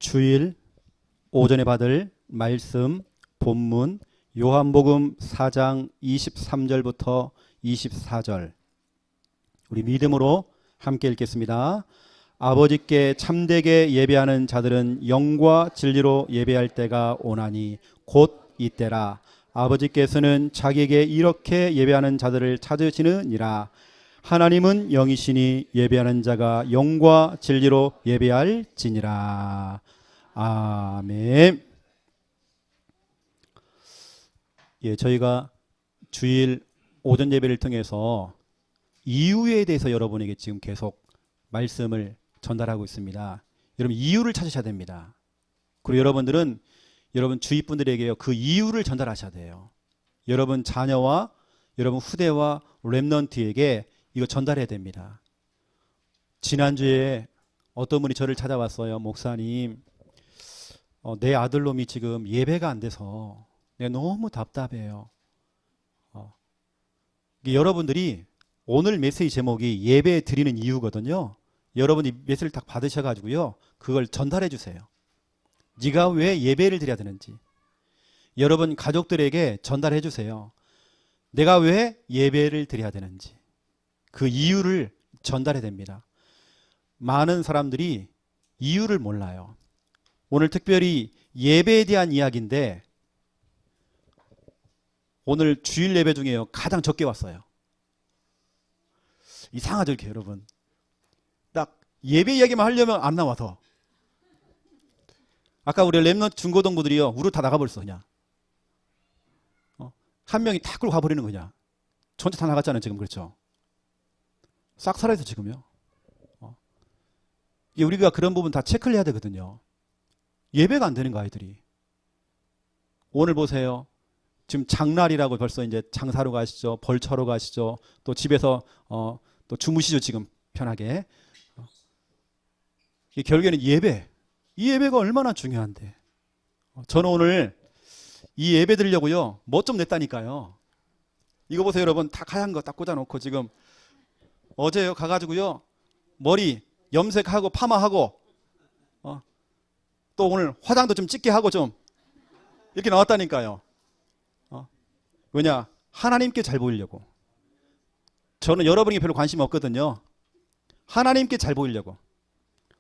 주일 오전에 받을 말씀 본문 요한복음 4장 23절부터 24절 우리 믿음으로 함께 읽겠습니다. 아버지께 참되게 예배하는 자들은 영과 진리로 예배할 때가 오나니 곧 이때라. 아버지께서는 자기에게 이렇게 예배하는 자들을 찾으시느니라. 하나님은 영이시니 예배하는 자가 영과 진리로 예배할지니라. 아멘. 예, 저희가 주일 오전 예배를 통해서 이유에 대해서 여러분에게 지금 계속 말씀을 전달하고 있습니다. 여러분 이유를 찾으셔야 됩니다. 그리고 여러분들은 여러분 주위 분들에게 그 이유를 전달하셔야 돼요. 여러분 자녀와 여러분 후대와 렘넌트에게 이거 전달해야 됩니다. 지난주에 어떤 분이 저를 찾아왔어요. 목사님, 내 아들놈이 지금 예배가 안 돼서 내가 너무 답답해요. 여러분들이 오늘 메시지 제목이 예배 드리는 이유거든요. 여러분이 메시지를 딱 받으셔가지고요, 그걸 전달해 주세요. 네가 왜 예배를 드려야 되는지 여러분 가족들에게 전달해 주세요. 내가 왜 예배를 드려야 되는지 그 이유를 전달해야 됩니다. 많은 사람들이 이유를 몰라요. 오늘 특별히 예배에 대한 이야기인데 오늘 주일 예배 중에요 가장 적게 왔어요. 이상하죠 이렇게 여러분. 딱 예배 이야기만 하려면 안 나와서. 아까 우리 렘넌트 중고등부들이요 우르 다 나가버렸어 그냥. 한 명이 다 끌고 가버리는 거냐. 전체 다 나갔잖아요 지금. 그렇죠. 싹 사라져서 지금요. 우리가 그런 부분 다 체크를 해야 되거든요. 예배가 안 되는 거 아이들이. 오늘 보세요. 지금 장날이라고 벌써 이제 장사로 가시죠. 벌처로 가시죠. 또 집에서 또 주무시죠 지금 편하게. 결국에는 예배. 이 예배가 얼마나 중요한데. 저는 오늘 이 예배 드리려고요 뭐 좀 냈다니까요. 이거 보세요 여러분. 다 하얀 거 딱 꽂아놓고 지금 어제요 가가지고요 머리 염색하고 파마하고 또 오늘 화장도 좀 짙게 하고 좀 이렇게 나왔다니까요. 왜냐? 하나님께 잘 보이려고. 저는 여러분에게 별로 관심이 없거든요. 하나님께 잘 보이려고.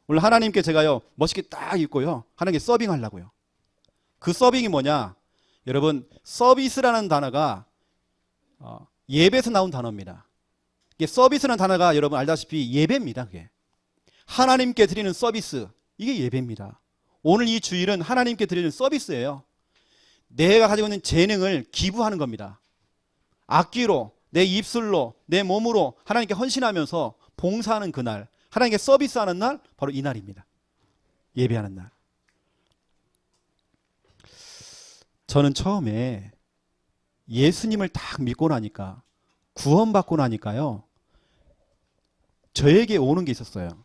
오늘 하나님께 제가요 멋있게 딱 입고요 하나님께 서빙하려고요. 그 서빙이 뭐냐? 여러분 서비스라는 단어가 예배에서 나온 단어입니다. 이게 서비스라는 단어가 여러분 알다시피 예배입니다. 그게 하나님께 드리는 서비스, 이게 예배입니다. 오늘 이 주일은 하나님께 드리는 서비스예요. 내가 가지고 있는 재능을 기부하는 겁니다. 악기로, 내 입술로, 내 몸으로 하나님께 헌신하면서 봉사하는 그날, 하나님께 서비스하는 날, 바로 이 날입니다. 예배하는 날. 저는 처음에 예수님을 딱 믿고 나니까, 구원받고 나니까요 저에게 오는 게 있었어요.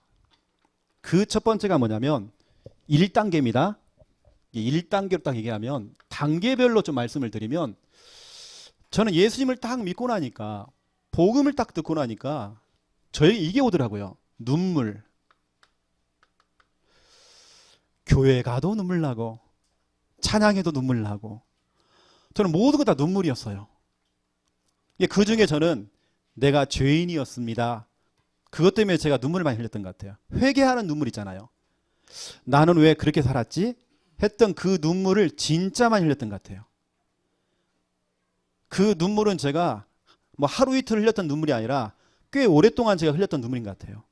그 첫 번째가 뭐냐면 1단계입니다. 1단계로 딱 얘기하면 단계별로 좀 말씀을 드리면, 저는 예수님을 딱 믿고 나니까, 복음을 딱 듣고 나니까 저에게 이게 오더라고요. 눈물. 교회 가도 눈물 나고 찬양해도 눈물 나고 저는 모든 거 다 눈물이었어요. 그 중에 저는 내가 죄인이었습니다. 그것 때문에 제가 눈물을 많이 흘렸던 것 같아요. 회개하는 눈물 있잖아요. 나는 왜 그렇게 살았지? 했던 그 눈물을 진짜 많이 흘렸던 것 같아요. 그 눈물은 제가 뭐 하루 이틀 흘렸던 눈물이 아니라 꽤 오랫동안 제가 흘렸던 눈물인 것 같아요.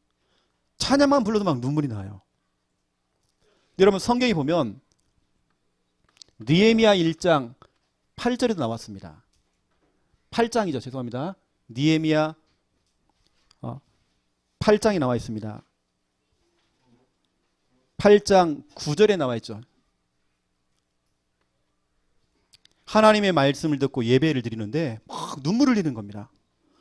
찬양만 불러도 막 눈물이 나요. 여러분 성경에 보면 느헤미야 1장 8절에도 나왔습니다. 8장이죠. 죄송합니다. 느헤미야 8장이 나와 있습니다. 8장 9절에 나와 있죠. 하나님의 말씀을 듣고 예배를 드리는데 막 눈물을 흘리는 겁니다.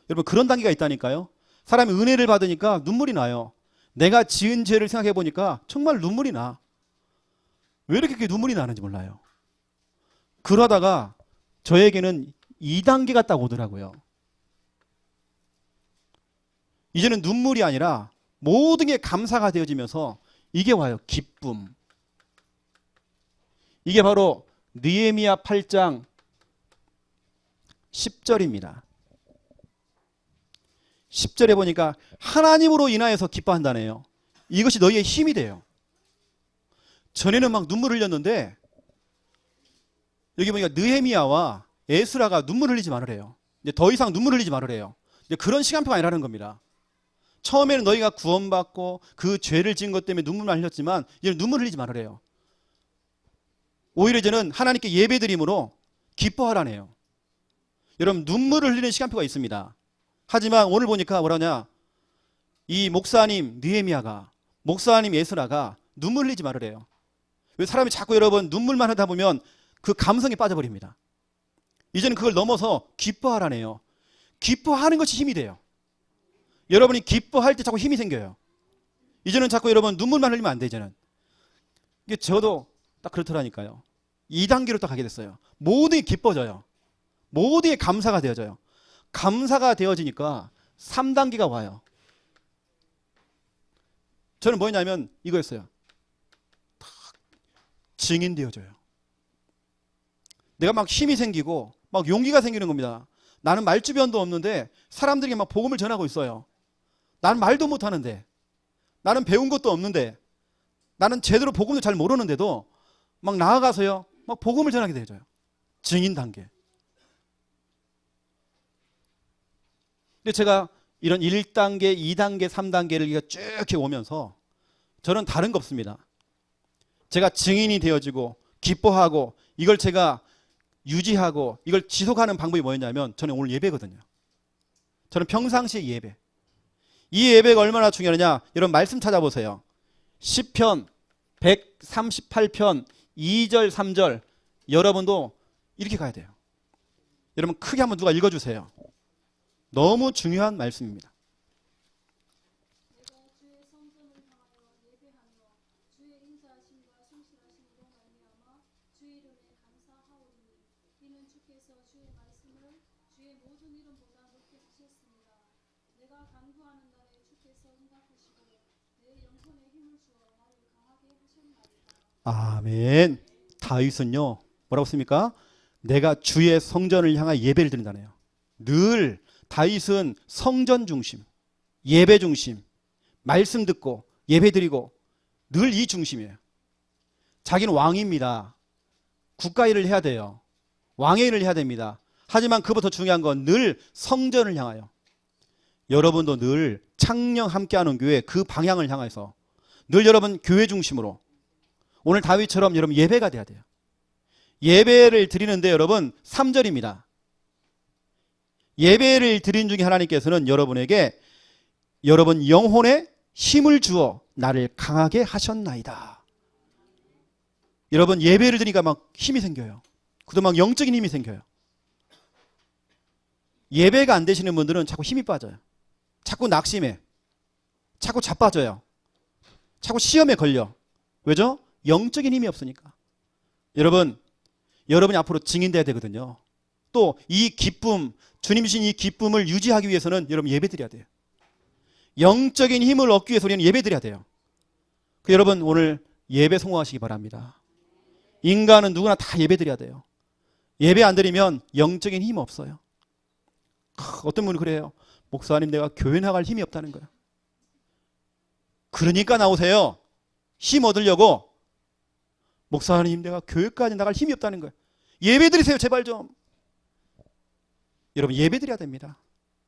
여러분 그런 단계가 있다니까요. 사람이 은혜를 받으니까 눈물이 나요. 내가 지은 죄를 생각해 보니까 정말 눈물이 나. 왜 이렇게 눈물이 나는지 몰라요. 그러다가 저에게는 2단계가 딱 오더라고요. 이제는 눈물이 아니라 모든 게 감사가 되어지면서 이게 와요. 기쁨. 이게 바로 느헤미야 8장 10절입니다. 10절에 보니까 하나님으로 인하여서 기뻐한다네요. 이것이 너희의 힘이 돼요. 전에는 막 눈물 흘렸는데 여기 보니까 느헤미야와 에스라가 눈물 흘리지 말으래요. 이제 더 이상 눈물 흘리지 말으래요. 이제 그런 시간표가 아니라는 겁니다. 처음에는 너희가 구원받고 그 죄를 지은 것 때문에 눈물만 흘렸지만 이제는 눈물 흘리지 말으래요. 오히려 이제는 하나님께 예배드림으로 기뻐하라네요. 여러분, 눈물을 흘리는 시간표가 있습니다. 하지만 오늘 보니까 뭐라냐, 이 목사님 느헤미야가, 목사님 에스라가 눈물 흘리지 말으래요. 왜 사람이 자꾸 여러분 눈물만 하다 보면 그 감성에 빠져버립니다. 이제는 그걸 넘어서 기뻐하라네요. 기뻐하는 것이 힘이 돼요. 여러분이 기뻐할 때 자꾸 힘이 생겨요. 이제는 자꾸 여러분 눈물만 흘리면 안 돼. 이제는 이게 저도 딱 그렇더라니까요. 2단계로 딱 가게 됐어요. 모든 게 기뻐져요. 모든 게 감사가 되어져요. 감사가 되어지니까 3단계가 와요. 저는 뭐냐면 이거였어요. 딱 증인되어져요. 내가 막 힘이 생기고 막 용기가 생기는 겁니다. 나는 말주변도 없는데 사람들에게 막 복음을 전하고 있어요. 나는 말도 못하는데, 나는 배운 것도 없는데, 나는 제대로 복음도 잘 모르는데도 막 나아가서요, 막 복음을 전하게 되어져요. 증인 단계. 근데 제가 이런 1단계, 2단계, 3단계를 쭉 오면서 저는 다른 거 없습니다. 제가 증인이 되어지고 기뻐하고 이걸 제가 유지하고 이걸 지속하는 방법이 뭐였냐면 저는 오늘 예배거든요. 저는 평상시에 예배. 이 예배가 얼마나 중요하냐, 여러분 말씀 찾아보세요. 시편 138편 2절 3절 여러분도 이렇게 가야 돼요. 여러분 크게 한번 누가 읽어주세요. 너무 중요한 말씀입니다. 내가 주의 성전을 향하여 예배하며 주의 인자하심과 성실하심으로 말미암아 주의 이름에 감사하오니 이는 주께서 주의 말씀을 주의 모든 이름보다 높게 하셨습니다. 내가 간구하는 날에 주께서 응답하시고 내 영혼에 힘을 주어 나를 강하게 하셨나이다. 아멘. 다윗은요 뭐라고 씁니까? 내가 주의 성전을 향하여 예배를 드린다네요. 늘 다윗은 성전 중심, 예배 중심, 말씀 듣고 예배 드리고 늘 이 중심이에요. 자기는 왕입니다. 국가 일을 해야 돼요. 왕의 일을 해야 됩니다. 하지만 그보다 더 중요한 건 늘 성전을 향하여, 여러분도 늘 창녕 함께하는 교회 그 방향을 향해서 늘 여러분 교회 중심으로 오늘 다윗처럼 여러분 예배가 돼야 돼요. 예배를 드리는데 여러분 3절입니다. 예배를 드린 중에 하나님께서는 여러분에게 여러분 영혼에 힘을 주어 나를 강하게 하셨나이다. 여러분 예배를 드리니까 막 힘이 생겨요. 그도 막 영적인 힘이 생겨요. 예배가 안 되시는 분들은 자꾸 힘이 빠져요. 자꾸 낙심해. 자꾸 자빠져요. 자꾸 시험에 걸려. 왜죠? 영적인 힘이 없으니까. 여러분이 앞으로 증인돼야 되거든요. 또 이 기쁨, 주님 주신 이 기쁨을 유지하기 위해서는 여러분 예배드려야 돼요. 영적인 힘을 얻기 위해서 우리는 예배드려야 돼요. 여러분 오늘 예배 성공하시기 바랍니다. 인간은 누구나 다 예배드려야 돼요. 예배 안 드리면 영적인 힘 없어요. 어떤 분은 그래요. 목사님 내가 교회 나갈 힘이 없다는 거예요. 그러니까 나오세요. 힘 얻으려고. 목사님 내가 교회까지 나갈 힘이 없다는 거예요. 예배 드리세요 제발 좀. 여러분 예배 드려야 됩니다.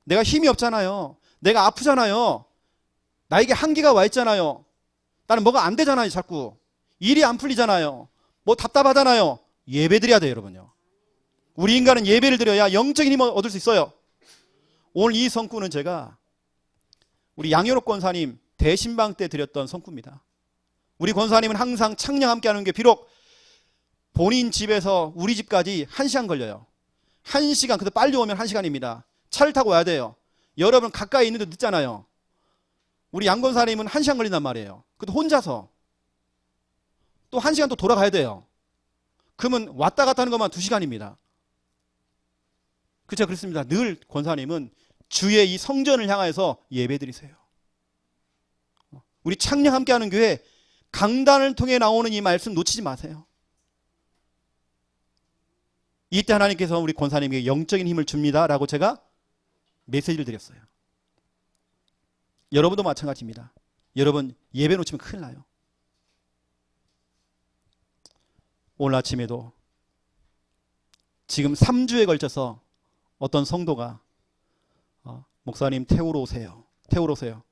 내가 힘이 없잖아요. 내가 아프잖아요. 나에게 한계가 와 있잖아요. 나는 뭐가 안 되잖아요. 자꾸 일이 안 풀리잖아요. 뭐 답답하잖아요. 예배 드려야 돼요 여러분요. 우리 인간은 예배를 드려야 영적인 힘을 얻을 수 있어요. 오늘 이 성구는 제가 우리 양현옥 권사님 대신방 때 드렸던 성구입니다. 우리 권사님은 항상 창녕 함께 하는 게 비록 본인 집에서 우리 집까지 1시간 걸려요. 1시간, 그래도 빨리 오면 1시간입니다. 차를 타고 와야 돼요. 여러분 가까이 있는데 늦잖아요. 우리 양 권사님은 1시간 걸린단 말이에요. 그래도 혼자서 또 1시간 또 돌아가야 돼요. 그러면 왔다 갔다 하는 것만 2시간입니다. 그렇죠? 그렇습니다. 늘 권사님은 주의 이 성전을 향해서 예배 드리세요. 우리 창녕 함께하는 교회 강단을 통해 나오는 이 말씀 놓치지 마세요. 이때 하나님께서 우리 권사님에게 영적인 힘을 줍니다라고 제가 메시지를 드렸어요. 여러분도 마찬가지입니다. 여러분 예배 놓치면 큰일 나요. 오늘 아침에도 지금 3주에 걸쳐서 어떤 성도가 목사님 태우러 오세요. 태우러 오세요.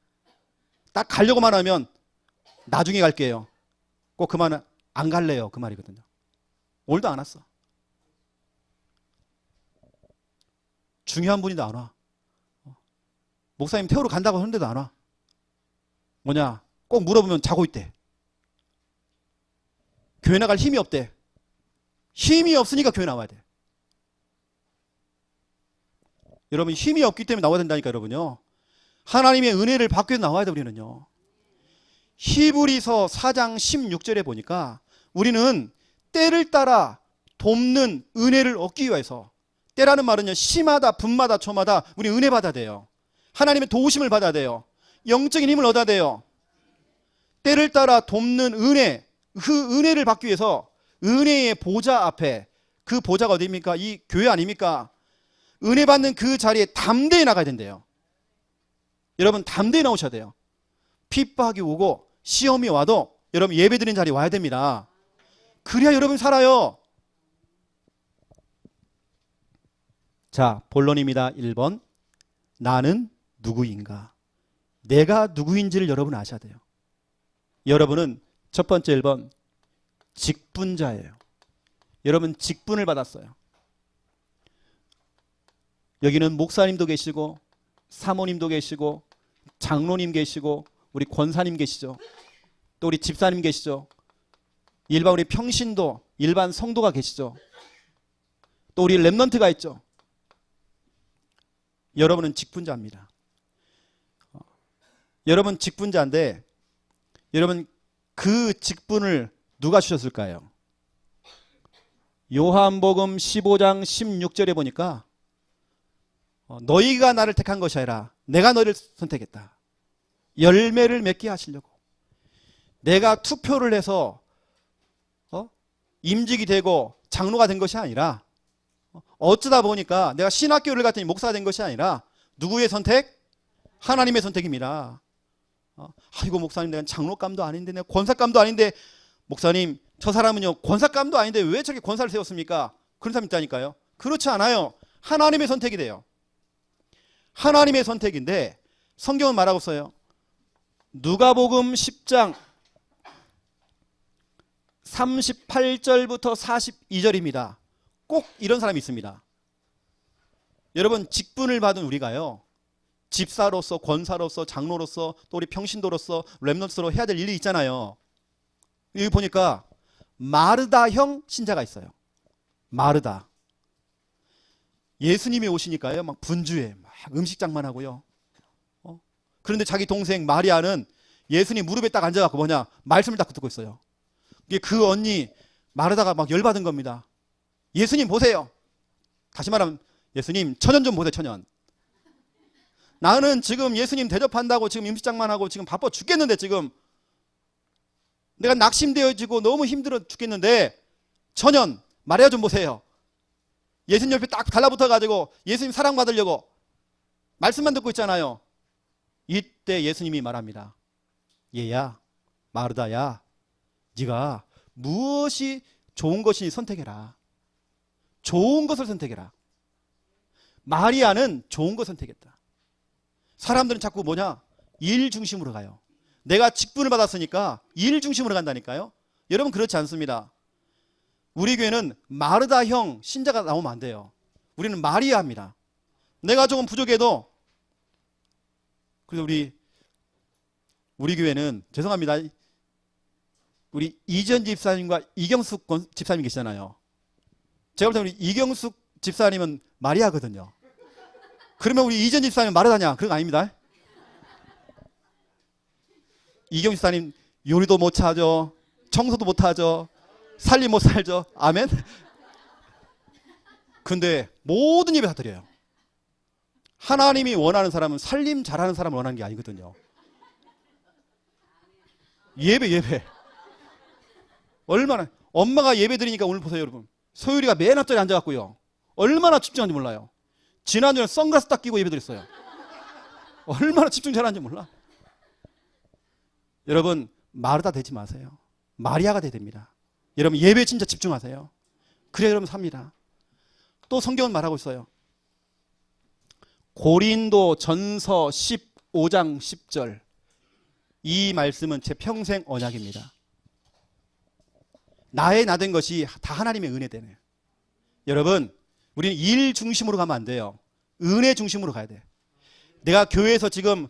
딱 가려고만 하면 나중에 갈게요. 꼭 그 말은 안 갈래요. 그 말이거든요. 오늘도 안 왔어. 중요한 분인데 안 와. 목사님 태우러 간다고 하는데도 안 와. 뭐냐? 꼭 물어보면 자고 있대. 교회 나갈 힘이 없대. 힘이 없으니까 교회 나와야 돼. 여러분 힘이 없기 때문에 나와야 된다니까 여러분요. 하나님의 은혜를 받기 위해서 나와야 돼 우리는요. 히브리서 4장 16절에 보니까 우리는 때를 따라 돕는 은혜를 얻기 위해서, 때라는 말은요 시마다 분마다 초마다 우리 은혜 받아야 돼요. 하나님의 도우심을 받아야 돼요. 영적인 힘을 얻어야 돼요. 때를 따라 돕는 은혜, 그 은혜를 받기 위해서 은혜의 보좌 앞에, 그 보좌가 어디입니까? 이 교회 아닙니까? 은혜 받는 그 자리에 담대히 나가야 된대요. 여러분 담대히 나오셔야 돼요. 핍박이 오고 시험이 와도 여러분 예배드리는 자리에 와야 됩니다. 그래야 여러분이 살아요. 자, 본론입니다. 1번. 나는 누구인가? 내가 누구인지를 여러분 아셔야 돼요. 여러분은 첫 번째 1번 직분자예요. 여러분 직분을 받았어요. 여기는 목사님도 계시고 사모님도 계시고 장로님 계시고 우리 권사님 계시죠. 또 우리 집사님 계시죠. 일반 우리 평신도 일반 성도가 계시죠. 또 우리 렘넌트가 있죠. 여러분은 직분자입니다. 여러분 직분자인데 여러분 그 직분을 누가 주셨을까요? 요한복음 15장 16절에 보니까 너희가 나를 택한 것이 아니라 내가 너를 선택했다. 열매를 맺게 하시려고. 내가 투표를 해서 임직이 되고 장로가 된 것이 아니라 어쩌다 보니까 내가 신학교를 갔더니 목사가 된 것이 아니라 누구의 선택? 하나님의 선택입니다. 아이고 목사님 내가 장로감도 아닌데 내가 권사감도 아닌데 목사님 저 사람은요 권사감도 아닌데 왜 저렇게 권사를 세웠습니까? 그런 사람 있다니까요. 그렇지 않아요. 하나님의 선택이 돼요. 하나님의 선택인데 성경은 말하고 있어요. 누가복음 10장 38절부터 42절입니다. 꼭 이런 사람이 있습니다. 여러분 직분을 받은 우리가요. 집사로서 권사로서 장로로서 또 우리 평신도로서 렘넌트로 해야 될 일이 있잖아요. 여기 보니까 마르다형 신자가 있어요. 마르다. 예수님이 오시니까요. 막 분주해. 막 음식장만 하고요. 그런데 자기 동생 마리아는 예수님 무릎에 딱 앉아갖고 뭐냐 말씀을 딱 듣고 있어요. 그 언니 마르다가 막 열받은 겁니다. 예수님 보세요. 다시 말하면 예수님 천연 좀 보세요. 천연. 나는 지금 예수님 대접한다고 지금 음식장만 하고 지금 바빠 죽겠는데 지금 내가 낙심되어지고 너무 힘들어 죽겠는데 천연 마리아 좀 보세요. 예수님 옆에 딱 달라붙어가지고 예수님 사랑받으려고 말씀만 듣고 있잖아요. 이때 예수님이 말합니다. 얘야 마르다야 네가 무엇이 좋은 것이니 선택해라. 좋은 것을 선택해라. 마리아는 좋은 것 선택했다. 사람들은 자꾸 뭐냐 일 중심으로 가요. 내가 직분을 받았으니까 일 중심으로 간다니까요. 여러분 그렇지 않습니다. 우리 교회는 마르다형 신자가 나오면 안 돼요. 우리는 마리아입니다. 내가 조금 부족해도 그래서 우리 교회는 죄송합니다. 우리 이전 집사님과 이경숙 집사님 계시잖아요. 제가 볼 때 우리 이경숙 집사님은 마리아거든요. 그러면 우리 이전 집사님 마르다냐? 그런 거 아닙니다. 이경숙 집사님 요리도 못 하죠. 청소도 못 하죠. 살림 못 살죠. 아멘. 근데 모든 예배 다 드려요. 하나님이 원하는 사람은 살림 잘하는 사람을 원하는 게 아니거든요. 예배 얼마나 엄마가 예배 드리니까 오늘 보세요 여러분. 소율이가 맨 앞자리에 앉아갖고요. 얼마나 집중하는지 몰라요. 지난주에 선글라스 딱 끼고 예배드렸어요. 얼마나 집중 잘하는지 몰라. 여러분 마르다 되지 마세요. 마리아가 돼야 됩니다. 여러분 예배에 진짜 집중하세요. 그래야 여러분 삽니다. 또 성경은 말하고 있어요. 고린도 전서 15장 10절. 이 말씀은 제 평생 언약입니다. 나의 나 된 것이 다 하나님의 은혜 되네요. 여러분 우리는 일 중심으로 가면 안 돼요. 은혜 중심으로 가야 돼요. 내가 교회에서 지금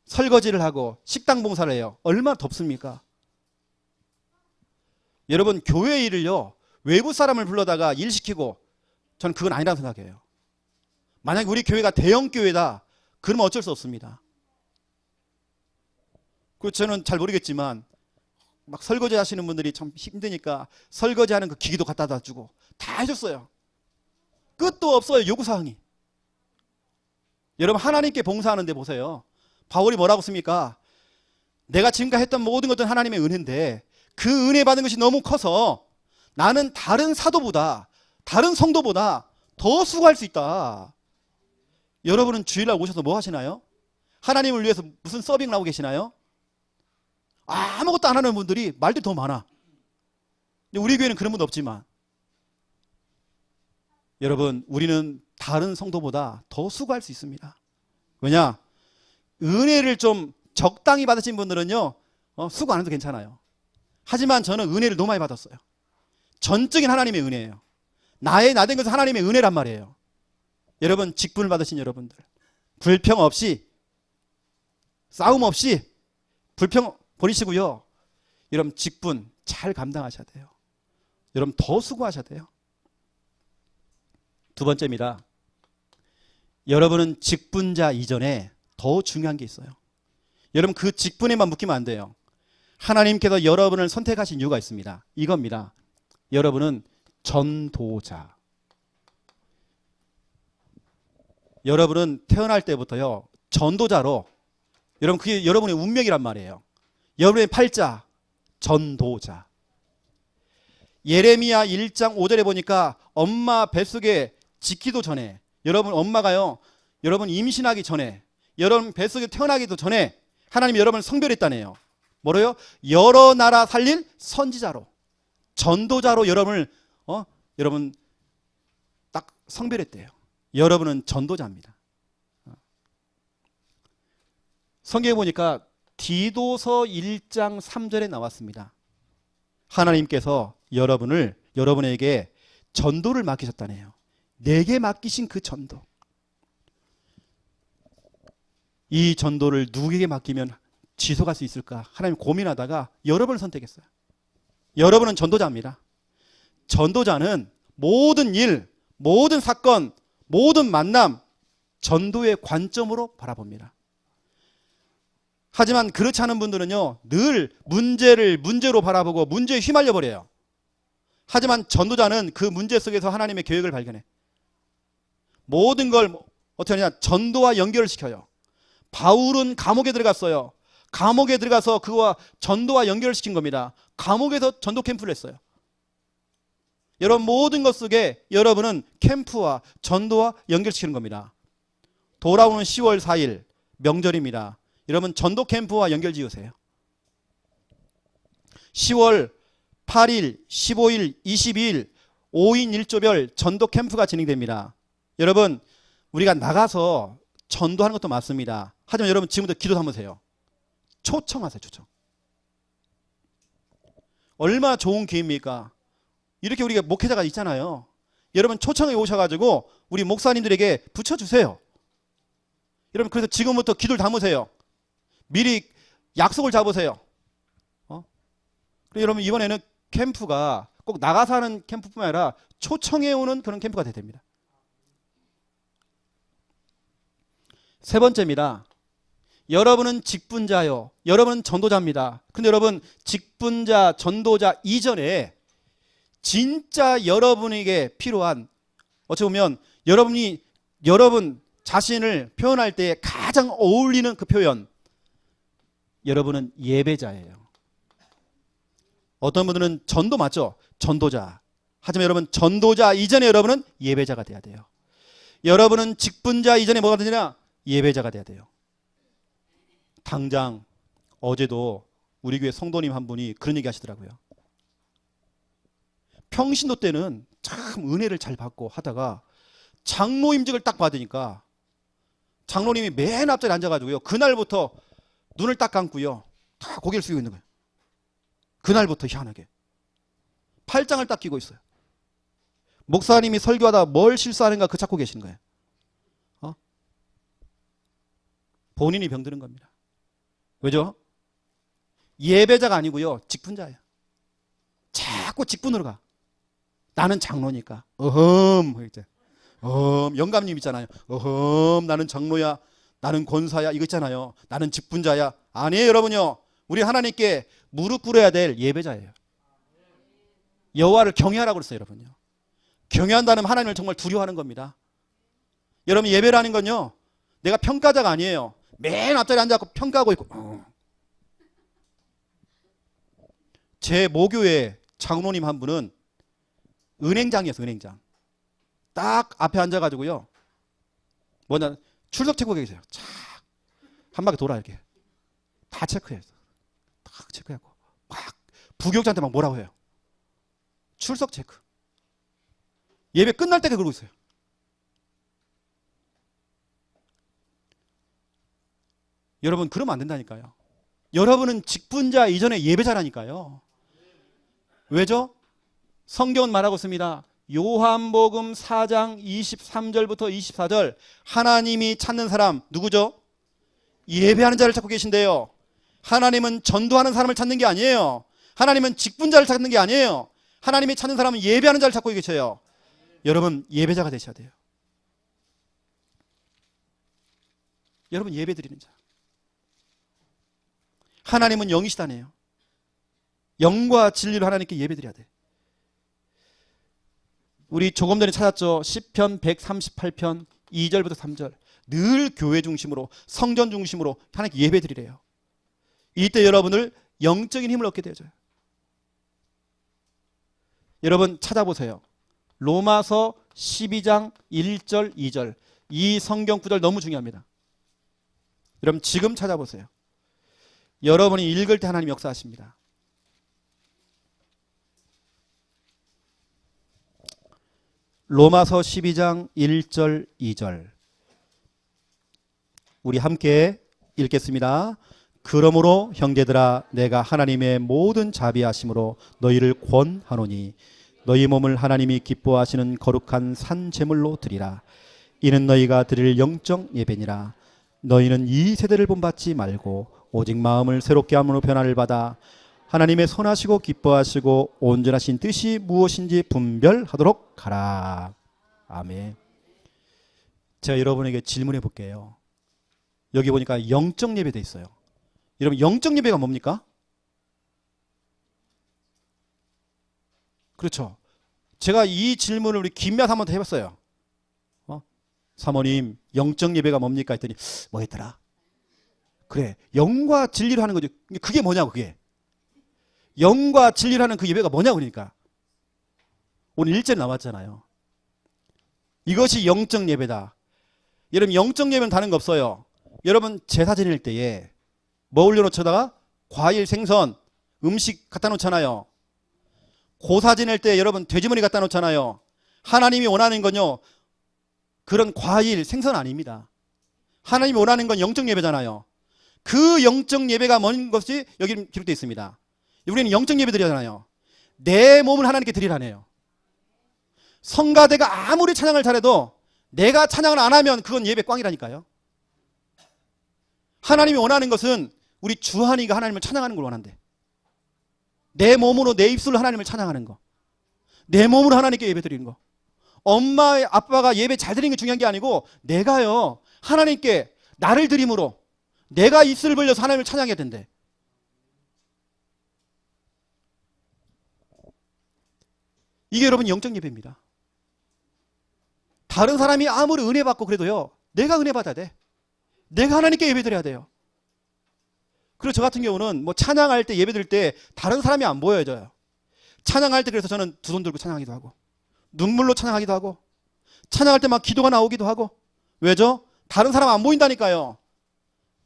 설거지를 하고 식당 봉사를 해요. 얼마나 덥습니까? 여러분 교회 일을요 외부 사람을 불러다가 일 시키고 저는 그건 아니라고 생각해요. 만약에 우리 교회가 대형 교회다 그러면 어쩔 수 없습니다. 그리고 저는 잘 모르겠지만 막 설거지 하시는 분들이 참 힘드니까 설거지하는 그 기기도 갖다 주고 다 해줬어요. 끝도 없어요. 요구사항이. 여러분 하나님께 봉사하는데 보세요. 바울이 뭐라고 씁니까? 내가 지금까지 했던 모든 것들은 하나님의 은혜인데 그 은혜 받은 것이 너무 커서 나는 다른 사도보다 다른 성도보다 더 수고할 수 있다. 여러분은 주일날 오셔서 뭐 하시나요? 하나님을 위해서 무슨 서빙을 하고 계시나요? 아무것도 안 하는 분들이 말들이 더 많아. 근데 우리 교회는 그런 분도 없지만 여러분 우리는 다른 성도보다 더 수고할 수 있습니다. 왜냐? 은혜를 좀 적당히 받으신 분들은요 수고 안 해도 괜찮아요. 하지만 저는 은혜를 너무 많이 받았어요. 전적인 하나님의 은혜예요. 나의 나 된 것은 하나님의 은혜란 말이에요. 여러분 직분을 받으신 여러분들 불평 없이 싸움 없이 불평 버리시고요. 여러분 직분 잘 감당하셔야 돼요. 여러분 더 수고하셔야 돼요. 두 번째입니다. 여러분은 직분자 이전에 더 중요한 게 있어요. 여러분 그 직분에만 묶이면 안 돼요. 하나님께서 여러분을 선택하신 이유가 있습니다. 이겁니다. 여러분은 전도자. 여러분은 태어날 때부터요 전도자로 여러분 그게 여러분의 운명이란 말이에요. 여러분의 팔자 전도자. 예레미야 1장 5절에 보니까 엄마 뱃속에 짓기도 전에 여러분 엄마가요 여러분 임신하기 전에 여러분 뱃속에 태어나기도 전에 하나님이 여러분을 성별했다네요. 뭐로요? 여러 나라 살릴 선지자로 전도자로 여러분을 여러분 딱 성별했대요. 여러분은 전도자입니다. 성경에 보니까 디도서 1장 3절에 나왔습니다. 하나님께서 여러분에게 전도를 맡기셨다네요. 내게 맡기신 그 전도. 이 전도를 누구에게 맡기면 지속할 수 있을까? 하나님 고민하다가 여러분을 선택했어요. 여러분은 전도자입니다. 전도자는 모든 일, 모든 사건, 모든 만남, 전도의 관점으로 바라봅니다. 하지만 그렇지 않은 분들은요, 늘 문제를 문제로 바라보고 문제에 휘말려 버려요. 하지만 전도자는 그 문제 속에서 하나님의 계획을 발견해. 모든 걸 어떻게 하냐? 전도와 연결을 시켜요. 바울은 감옥에 들어갔어요. 감옥에 들어가서 그와 전도와 연결을 시킨 겁니다. 감옥에서 전도 캠프를 했어요. 여러분 모든 것 속에 여러분은 캠프와 전도와 연결시키는 겁니다. 돌아오는 10월 4일 명절입니다. 여러분 전도 캠프와 연결 지으세요. 10월 8일, 15일, 22일 5인 1조별 전도 캠프가 진행됩니다. 여러분 우리가 나가서 전도하는 것도 맞습니다. 하지만 여러분 지금부터 기도 삼으세요. 초청하세요. 초청. 얼마나 좋은 기회입니까? 이렇게 우리가 목회자가 있잖아요. 여러분 초청해 오셔가지고 우리 목사님들에게 붙여주세요. 여러분 그래서 지금부터 기도를 담으세요. 미리 약속을 잡으세요. 그리고 여러분 이번에는 캠프가 꼭 나가서 하는 캠프뿐만 아니라 초청해 오는 그런 캠프가 돼야 됩니다. 세 번째입니다. 여러분은 직분자요. 여러분은 전도자입니다. 근데 여러분 직분자, 전도자 이전에 진짜 여러분에게 필요한 어찌 보면 여러분 자신을 표현할 때 가장 어울리는 그 표현. 여러분은 예배자예요. 어떤 분들은 전도 맞죠? 전도자. 하지만 여러분 전도자 이전에 여러분은 예배자가 돼야 돼요. 여러분은 직분자 이전에 뭐가 되냐? 예배자가 돼야 돼요. 당장 어제도 우리 교회 성도님 한 분이 그런 얘기 하시더라고요. 평신도 때는 참 은혜를 잘 받고 하다가 장로 임직을 딱 받으니까 장로님이 맨 앞자리에 앉아가지고요. 그날부터 눈을 딱 감고요. 다 고개를 숙이고 있는 거예요. 그날부터 희한하게. 팔짱을 딱 끼고 있어요. 목사님이 설교하다 뭘 실수하는가 그 찾고 계신 거예요. 본인이 병드는 겁니다. 왜죠? 예배자가 아니고요. 직분자예요. 자꾸 직분으로 가. 나는 장로니까. 영감님 있잖아요. 나는 장로야. 나는 권사야. 이거 있잖아요. 나는 직분자야. 아니에요, 여러분요. 우리 하나님께 무릎 꿇어야 될 예배자예요. 여호와를 경외하라고 그랬어요, 여러분요. 경외한다는 하나님을 정말 두려워하는 겁니다. 여러분 예배라는 건요. 내가 평가자가 아니에요. 맨 앞자리에 앉아서 평가하고 있고. 제 모교회 장로님 한 분은 은행장이었어요. 은행장. 딱 앞에 앉아가지고요. 뭐냐 출석 체크하고 계세요. 착 한 바퀴 돌아 이렇게 다 체크해요. 딱 체크하고 막 부교육자한테 막 뭐라고 해요. 출석 체크. 예배 끝날 때까지 그러고 있어요. 여러분 그러면 안 된다니까요. 여러분은 직분자 이전에 예배자라니까요. 왜죠? 성경은 말하고 있습니다. 요한복음 4장 23절부터 24절 하나님이 찾는 사람 누구죠? 예배하는 자를 찾고 계신데요. 하나님은 전도하는 사람을 찾는 게 아니에요. 하나님은 직분자를 찾는 게 아니에요. 하나님이 찾는 사람은 예배하는 자를 찾고 계셔요. 여러분 예배자가 되셔야 돼요. 여러분 예배 드리는 자. 하나님은 영이시다네요. 영과 진리로 하나님께 예배 드려야 돼. 우리 조금 전에 찾았죠. 시편 138편 2절부터 3절. 늘 교회 중심으로 성전 중심으로 하나님께 예배 드리래요. 이때 여러분을 영적인 힘을 얻게 되어져요. 여러분 찾아보세요. 로마서 12장 1절 2절. 이 성경 구절 너무 중요합니다. 여러분 지금 찾아보세요. 여러분이 읽을 때 하나님 역사하십니다. 로마서 12장 1절 2절 우리 함께 읽겠습니다. 그러므로 형제들아 내가 하나님의 모든 자비하심으로 너희를 권하노니 너희 몸을 하나님이 기뻐하시는 거룩한 산 제물로 드리라. 이는 너희가 드릴 영적 예배니라. 너희는 이 세대를 본받지 말고 오직 마음을 새롭게 함으로 변화를 받아 하나님의 선하시고 기뻐하시고 온전하신 뜻이 무엇인지 분별하도록 하라. 아멘. 제가 여러분에게 질문해 볼게요. 여기 보니까 영적 예배 돼 있어요. 여러분 영적 예배가 뭡니까? 그렇죠. 제가 이 질문을 우리 김미아 사모한테 해봤어요. 사모님 영적 예배가 뭡니까? 했더니 뭐였더라? 그래 영과 진리로 하는 거죠. 그게 뭐냐고 그게. 영과 진리로 하는 그 예배가 뭐냐고 그러니까. 오늘 1절 나왔잖아요. 이것이 영적 예배다. 여러분 영적 예배는 다른 거 없어요. 여러분 제사 지낼 때에 뭐 올려놓다가 과일 생선 음식 갖다 놓잖아요. 고사 지낼 때 여러분 돼지머리 갖다 놓잖아요. 하나님이 원하는 건요 그런 과일 생선 아닙니다. 하나님이 원하는 건 영적 예배잖아요. 그 영적 예배가 뭔 것이 여기 기록되어 있습니다. 우리는 영적 예배 드리잖아요. 내 몸을 하나님께 드리라네요. 성가대가 아무리 찬양을 잘해도 내가 찬양을 안 하면 그건 예배 꽝이라니까요. 하나님이 원하는 것은 우리 주한이가 하나님을 찬양하는 걸 원한대. 내 몸으로 내 입술로 하나님을 찬양하는 거. 내 몸으로 하나님께 예배 드리는 거. 엄마 아빠가 예배 잘 드리는 게 중요한 게 아니고 내가요 하나님께 나를 드림으로 내가 입술을 벌려서 하나님을 찬양해야 된대. 이게 여러분 영적 예배입니다. 다른 사람이 아무리 은혜 받고 그래도요 내가 은혜 받아야 돼. 내가 하나님께 예배 드려야 돼요. 그리고 저 같은 경우는 뭐 찬양할 때 예배 드릴 때 다른 사람이 안 보여져요. 찬양할 때 그래서 저는 두 손 들고 찬양하기도 하고 눈물로 찬양하기도 하고 찬양할 때 막 기도가 나오기도 하고. 왜죠? 다른 사람 안 보인다니까요.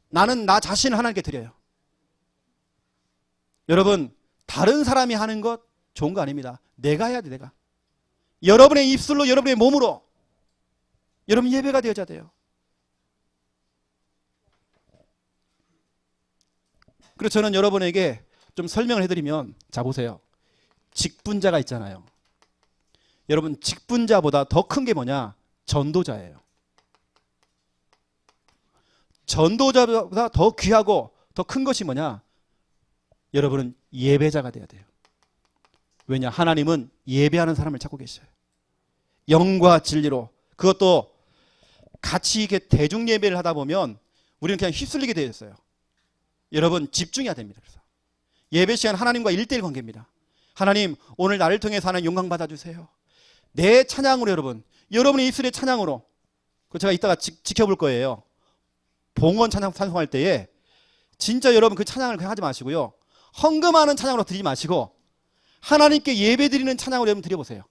나는 나 자신을 하나님께 드려요. 여러분, 다른 사람이 하는 것 좋은 거 아닙니다. 내가 해야 돼, 내가. 여러분의 입술로, 여러분의 몸으로 여러분 예배가 되어야 돼요. 그래서 저는 여러분에게 좀 설명을 해드리면, 자 보세요. 직분자가 있잖아요. 여러분, 직분자보다 더 큰 게 뭐냐? 전도자예요. 전도자보다 더 귀하고 더 큰 것이 뭐냐? 여러분은 예배자가 돼야 돼요. 왜냐? 하나님은 예배하는 사람을 찾고 계셔요. 영과 진리로. 그것도 같이 이렇게 대중 예배를 하다 보면 우리는 그냥 휩쓸리게 되어 있어요. 여러분, 집중해야 됩니다. 그래서 예배 시간 하나님과 1:1 관계입니다. 하나님, 오늘 나를 통해서 하나님 영광 받아주세요. 내 찬양으로 여러분, 여러분의 입술의 찬양으로. 그 제가 이따가 지켜볼 거예요. 봉헌 찬양 찬송할 때에 진짜 여러분 그 찬양을 그냥 하지 마시고요. 헌금하는 찬양으로 드리지 마시고 하나님께 예배 드리는 찬양으로 여러분 드려보세요.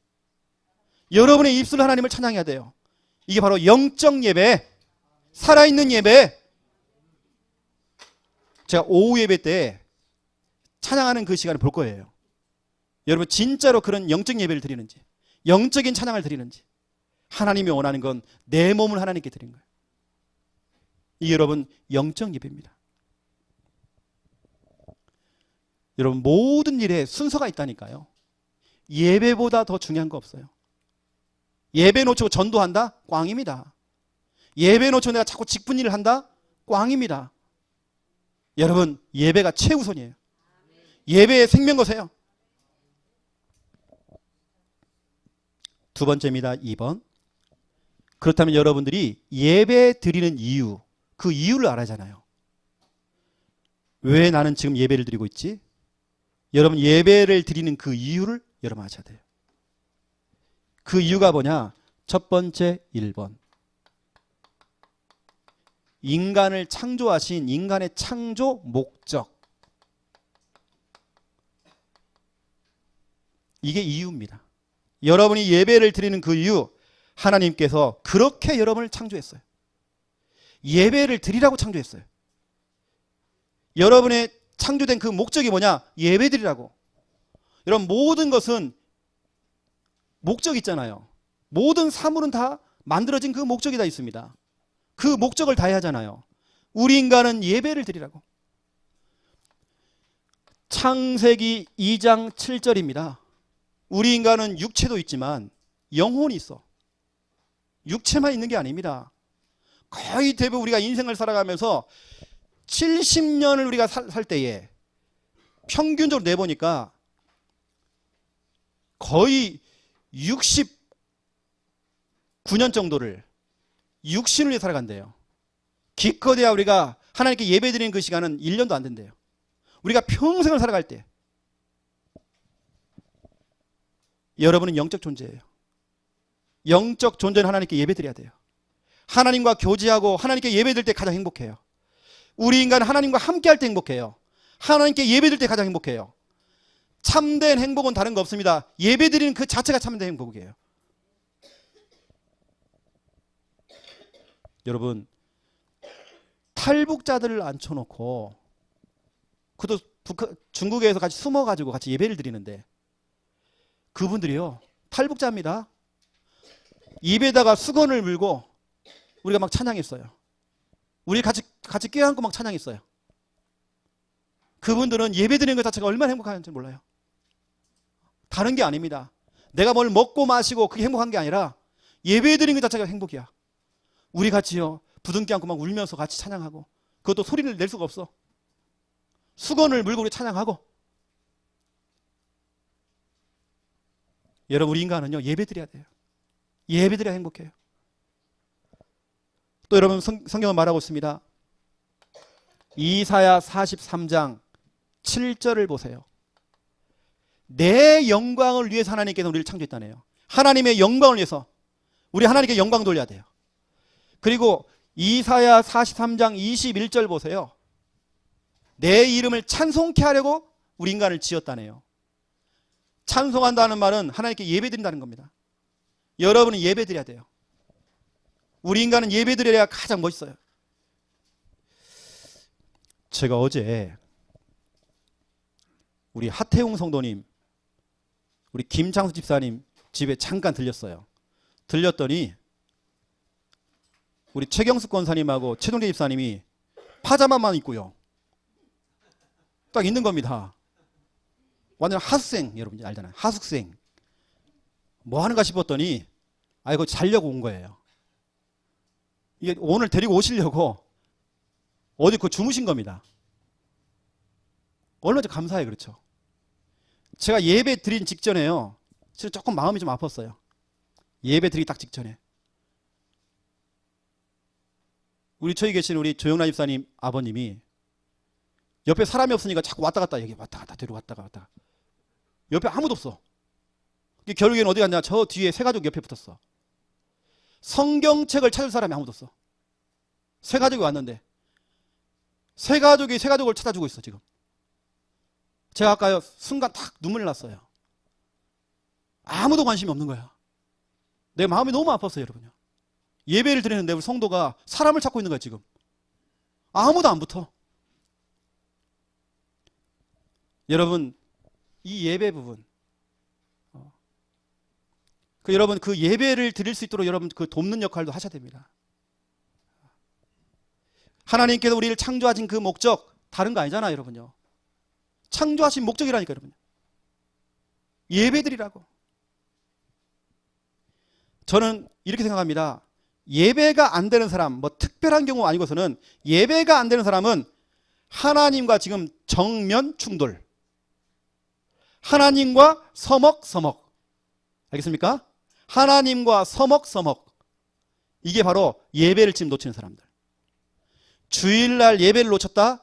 여러분의 입술로 하나님을 찬양해야 돼요. 이게 바로 영적 예배, 살아있는 예배. 제가 오후 예배 때 찬양하는 그 시간을 볼 거예요. 여러분 진짜로 그런 영적 예배를 드리는지, 영적인 찬양을 드리는지. 하나님이 원하는 건 내 몸을 하나님께 드리는 거예요. 이게 여러분 영적 예배입니다. 여러분 모든 일에 순서가 있다니까요. 예배보다 더 중요한 거 없어요. 예배 놓치고 전도한다? 꽝입니다. 예배 놓치고 내가 자꾸 직분 일을 한다? 꽝입니다. 여러분 예배가 최우선이에요. 예배의 생명 거세요. 두 번째입니다. 2번. 그렇다면 여러분들이 예배 드리는 이유, 그 이유를 알아야 하잖아요. 왜 나는 지금 예배를 드리고 있지? 여러분 예배를 드리는 그 이유를 여러분 아셔야 돼요. 그 이유가 뭐냐? 첫 번째 1번. 인간을 창조하신 인간의 창조 목적. 이게 이유입니다. 여러분이 예배를 드리는 그 이유, 하나님께서 그렇게 여러분을 창조했어요. 예배를 드리라고 창조했어요. 여러분의 창조된 그 목적이 뭐냐? 예배 드리라고. 여러분 모든 것은 목적이 있잖아요. 모든 사물은 다 만들어진 그 목적이 다 있습니다. 그 목적을 다해야 하잖아요. 우리 인간은 예배를 드리라고. 창세기 2장 7절입니다. 우리 인간은 육체도 있지만 영혼이 있어. 육체만 있는 게 아닙니다. 거의 대부분 우리가 인생을 살아가면서 70년을 우리가 살 때에 평균적으로 내보니까 거의 69년 정도를 육신을 위해 살아간대요. 기껏해야 우리가 하나님께 예배드리는 그 시간은 1년도 안 된대요. 우리가 평생을 살아갈 때 여러분은 영적 존재예요. 영적 존재는 하나님께 예배드려야 돼요. 하나님과 교제하고 하나님께 예배드릴 때 가장 행복해요. 우리 인간은 하나님과 함께할 때 행복해요. 하나님께 예배드릴 때 가장 행복해요. 참된 행복은 다른 거 없습니다. 예배드리는 그 자체가 참된 행복이에요. 여러분 탈북자들을 앉혀놓고 그도 중국에서 같이 숨어가지고 같이 예배를 드리는데 그분들이요 탈북자입니다. 입에다가 수건을 물고 우리가 막 찬양했어요. 우리 같이 껴안고 막 찬양했어요. 그분들은 예배드리는 것 자체가 얼마나 행복한지 몰라요. 다른 게 아닙니다. 내가 뭘 먹고 마시고 그게 행복한 게 아니라 예배드리는 것 자체가 행복이야. 우리 같이요 부둥켜 안고 막 울면서 같이 찬양하고 그것도 소리를 낼 수가 없어. 수건을 물고 우리 찬양하고. 여러분 우리 인간은요 예배드려야 돼요. 예배드려야 행복해요. 또 여러분 성경은 말하고 있습니다. 이사야 43장 7절을 보세요. 내 영광을 위해서 하나님께서 우리를 창조했다네요. 하나님의 영광을 위해서 우리 하나님께 영광 돌려야 돼요. 그리고 이사야 43장 21절 보세요. 내 이름을 찬송케 하려고 우리 인간을 지었다네요. 찬송한다는 말은 하나님께 예배드린다는 겁니다. 여러분은 예배드려야 돼요. 우리 인간은 예배드려야 가장 멋있어요. 제가 어제 우리 하태웅 성도님, 우리 김창수 집사님 집에 잠깐 들렸어요. 들렸더니 우리 최경숙 권사님하고 최동재 집사님이 파자마만 입고요. 딱 있는 겁니다. 완전 하숙생, 여러분 알잖아요. 하숙생. 뭐 하는가 싶었더니 아이고 자려고 온 거예요. 이게 오늘 데리고 오시려고 어디 그 주무신 겁니다. 얼마나 감사해. 그렇죠. 제가 예배 드린 직전에요. 실은 조금 마음이 좀 아팠어요. 예배 드리기 딱 직전에. 우리 저기 계신 우리 조영란 집사님 아버님이 옆에 사람이 없으니까 자꾸 왔다 갔다 여기 왔다 갔다 데리고 왔다 갔다. 옆에 아무도 없어. 결국에는 어디 갔냐? 저 뒤에 새 가족 옆에 붙었어. 성경책을 찾을 사람이 아무도 없어. 새 가족이 왔는데 새 가족이 새 가족을 찾아주고 있어 지금. 제가 아까요 순간 딱 눈물 났어요. 아무도 관심이 없는 거야. 내 마음이 너무 아팠어요 여러분요. 예배를 드리는데 우리 성도가 사람을 찾고 있는 거야 지금. 아무도 안 붙어. 여러분 이 예배 부분 여러분 그 예배를 드릴 수 있도록 여러분 그 돕는 역할도 하셔야 됩니다. 하나님께서 우리를 창조하신 그 목적 다른 거 아니잖아요 여러분요. 창조하신 목적이라니까 여러분. 예배 드리라고. 저는 이렇게 생각합니다. 예배가 안 되는 사람, 뭐 특별한 경우 아니고서는 예배가 안 되는 사람은 하나님과 지금 정면 충돌. 하나님과 서먹서먹. 알겠습니까? 하나님과 서먹서먹. 이게 바로 예배를 지금 놓치는 사람들. 주일날 예배를 놓쳤다?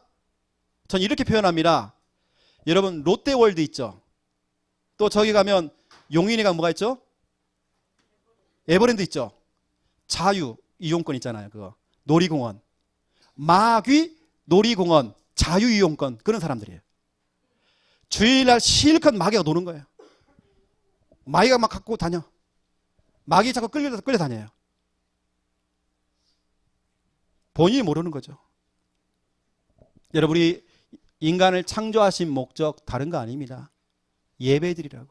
전 이렇게 표현합니다. 여러분 롯데월드 있죠? 또 저기 가면 용인에 가면 뭐가 있죠? 에버랜드 있죠? 자유 이용권 있잖아요. 그거 놀이공원, 마귀 놀이공원 자유 이용권 그런 사람들이에요. 주일날 실컷 마귀가 노는 거예요. 마귀가 막 갖고 다녀. 마귀 자꾸 끌려다녀요. 본인이 모르는 거죠. 여러분이 인간을 창조하신 목적 다른 거 아닙니다. 예배드리라고.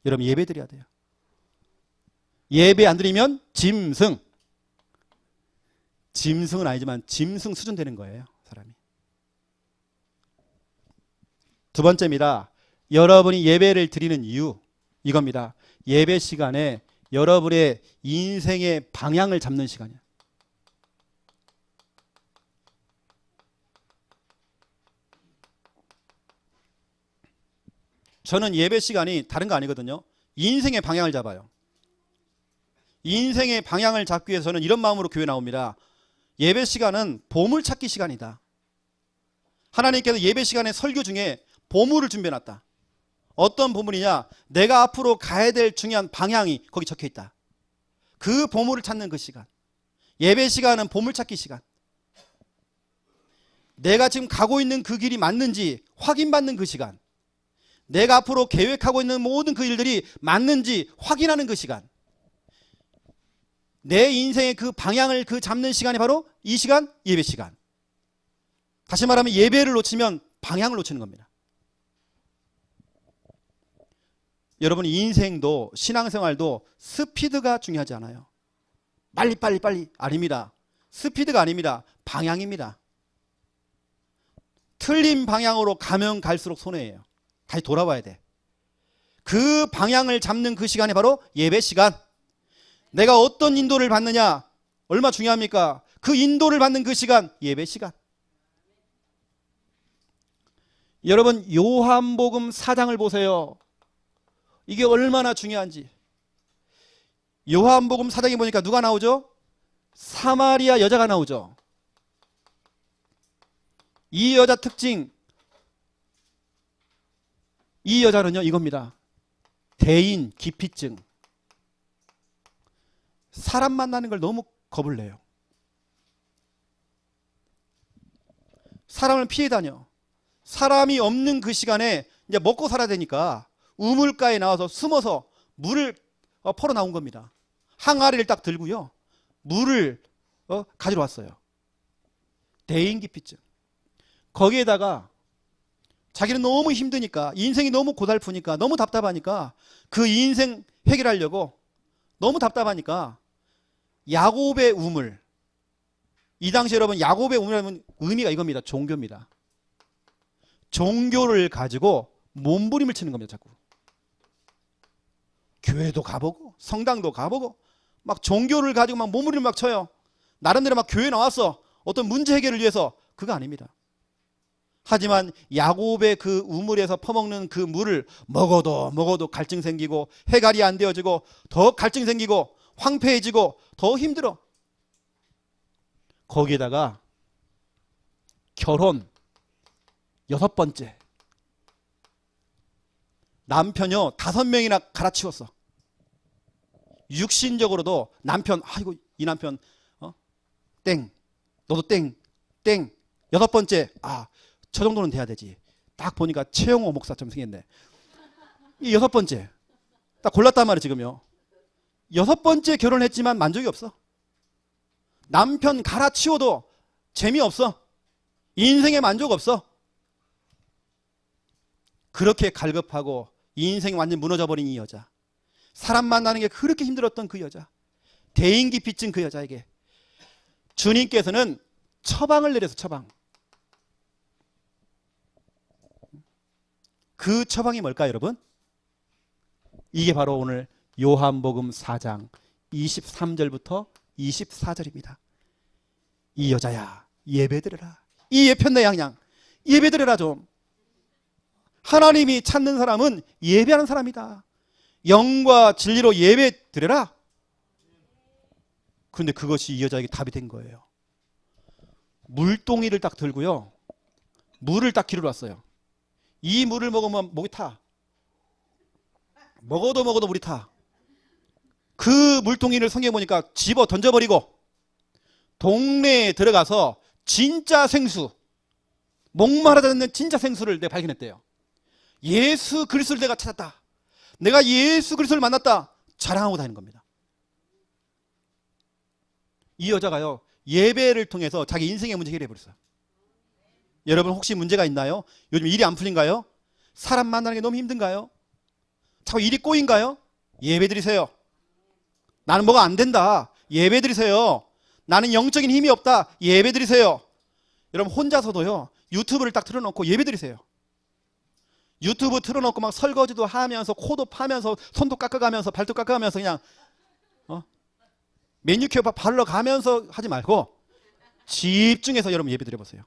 여러분 예배드려야 돼요. 예배 안 드리면 짐승. 짐승은 아니지만 짐승 수준 되는 거예요. 사람이. 두 번째입니다. 여러분이 예배를 드리는 이유 이겁니다. 예배 시간에 여러분의 인생의 방향을 잡는 시간이에요. 저는 예배 시간이 다른 거 아니거든요. 인생의 방향을 잡아요. 인생의 방향을 잡기 위해서 저는 이런 마음으로 교회 나옵니다. 예배 시간은 보물찾기 시간이다. 하나님께서 예배 시간에 설교 중에 보물을 준비해놨다. 어떤 보물이냐? 내가 앞으로 가야 될 중요한 방향이 거기 적혀있다. 그 보물을 찾는 그 시간. 예배 시간은 보물찾기 시간. 내가 지금 가고 있는 그 길이 맞는지 확인받는 그 시간. 내가 앞으로 계획하고 있는 모든 그 일들이 맞는지 확인하는 그 시간. 내 인생의 그 방향을 그 잡는 시간이 바로 이 시간, 예배 시간. 다시 말하면 예배를 놓치면 방향을 놓치는 겁니다. 여러분 인생도 신앙생활도 스피드가 중요하지 않아요. 빨리 아닙니다. 스피드가 아닙니다. 방향입니다. 틀린 방향으로 가면 갈수록 손해예요. 다시 돌아와야 돼. 그 방향을 잡는 그 시간이 바로 예배 시간. 내가 어떤 인도를 받느냐 얼마 중요합니까? 그 인도를 받는 그 시간 예배 시간. 여러분 요한복음 4장을 보세요. 이게 얼마나 중요한지. 요한복음 4장에 보니까 누가 나오죠? 사마리아 여자가 나오죠. 이 여자 특징, 이 여자는요 이겁니다. 대인 기피증. 사람 만나는 걸 너무 겁을 내요. 사람을 피해 다녀. 사람이 없는 그 시간에 이제 먹고 살아야 되니까 우물가에 나와서 숨어서 물을 퍼러 나온 겁니다. 항아리를 딱 들고요. 물을 가지러 왔어요. 대인기피증. 거기에다가 자기는 너무 힘드니까, 인생이 너무 고달프니까, 너무 답답하니까 그 인생 해결하려고 너무 답답하니까 야곱의 우물. 이 당시 여러분 야곱의 우물이라면 의미가 이겁니다. 종교입니다. 종교를 가지고 몸부림을 치는 겁니다. 자꾸. 교회도 가보고 성당도 가보고 막 종교를 가지고 막 몸부림을 막 쳐요. 나름대로 막 교회 나왔어. 어떤 문제 해결을 위해서. 그거 아닙니다. 하지만 야곱의 그 우물에서 퍼먹는 그 물을 먹어도 갈증 생기고 해갈이 안 되어지고 더 갈증 생기고 황폐해지고 더 힘들어. 거기에다가 결혼 6번째. 남편요 5명이나 갈아치웠어. 육신적으로도 남편, 아이고 이 남편 땡, 너도 땡 6번째. 저 정도는 돼야 되지. 딱 보니까 최영호 목사처럼 생겼네. 이 6번째 딱 골랐단 말이에요. 지금요 6번째 결혼했지만 만족이 없어. 남편 갈아치워도 재미없어. 인생에 만족 없어. 그렇게 갈급하고 인생이 완전 무너져버린 이 여자, 사람 만나는 게 그렇게 힘들었던 그 여자, 대인기피증 그 여자에게 주님께서는 처방을 내려서 처방. 그 처방이 뭘까요, 여러분? 이게 바로 오늘 요한복음 4장 23절부터 24절입니다. 이 여자야 예배드려라. 이 예편내 양양 예배드려라 좀. 하나님이 찾는 사람은 예배하는 사람이다. 영과 진리로 예배드려라. 그런데 그것이 이 여자에게 답이 된 거예요. 물동이를 딱 들고요. 물을 딱 기르러 왔어요. 이 물을 먹으면 목이 타. 먹어도 물이 타. 그 물동이를 성경에 보니까 집어 던져버리고 동네에 들어가서 진짜 생수, 목마르지 않는 진짜 생수를 내가 발견했대요. 예수 그리스도를 내가 찾았다. 내가 예수 그리스도를 만났다. 자랑하고 다니는 겁니다. 이 여자가요 예배를 통해서 자기 인생의 문제 해결해 버렸어요. 여러분 혹시 문제가 있나요? 요즘 일이 안 풀린가요? 사람 만나는 게 너무 힘든가요? 자꾸 일이 꼬인가요? 예배 드리세요. 나는 뭐가 안 된다. 예배 드리세요. 나는 영적인 힘이 없다. 예배 드리세요. 여러분 혼자서도요 유튜브를 딱 틀어놓고 예배 드리세요. 유튜브 틀어놓고 막 설거지도 하면서 코도 파면서 손도 깎아가면서 발도 깎아가면서 그냥 매니큐어 바르러 가면서 하지 말고 집중해서 여러분 예배 드려보세요.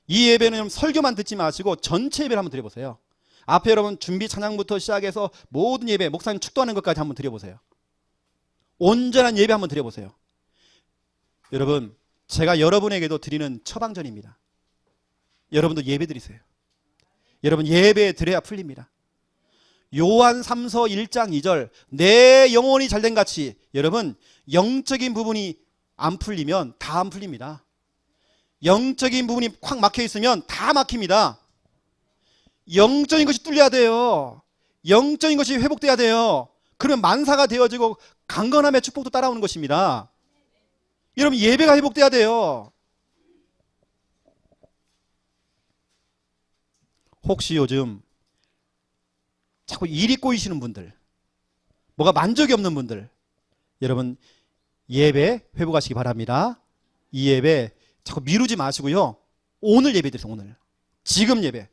이 예배는 설교만 듣지 마시고 전체 예배를 한번 드려보세요. 앞에 여러분 준비 찬양부터 시작해서 모든 예배, 목사님 축도하는 것까지 한번 드려보세요. 온전한 예배 한번 드려보세요. 여러분 제가 여러분에게도 드리는 처방전입니다. 여러분도 예배 드리세요. 여러분 예배 드려야 풀립니다. 요한 3서 1장 2절 내 영혼이 잘된 같이 여러분 영적인 부분이 안 풀리면 다 안 풀립니다. 영적인 부분이 콱 막혀 있으면 다 막힙니다. 영적인 것이 뚫려야 돼요. 영적인 것이 회복돼야 돼요. 그러면 만사가 되어지고 강건함의 축복도 따라오는 것입니다. 여러분 예배가 회복돼야 돼요. 혹시 요즘 자꾸 일이 꼬이시는 분들, 뭐가 만족이 없는 분들, 여러분 예배 회복하시기 바랍니다. 이 예배 자꾸 미루지 마시고요. 오늘 예배 드리세요. 오늘 지금 예배.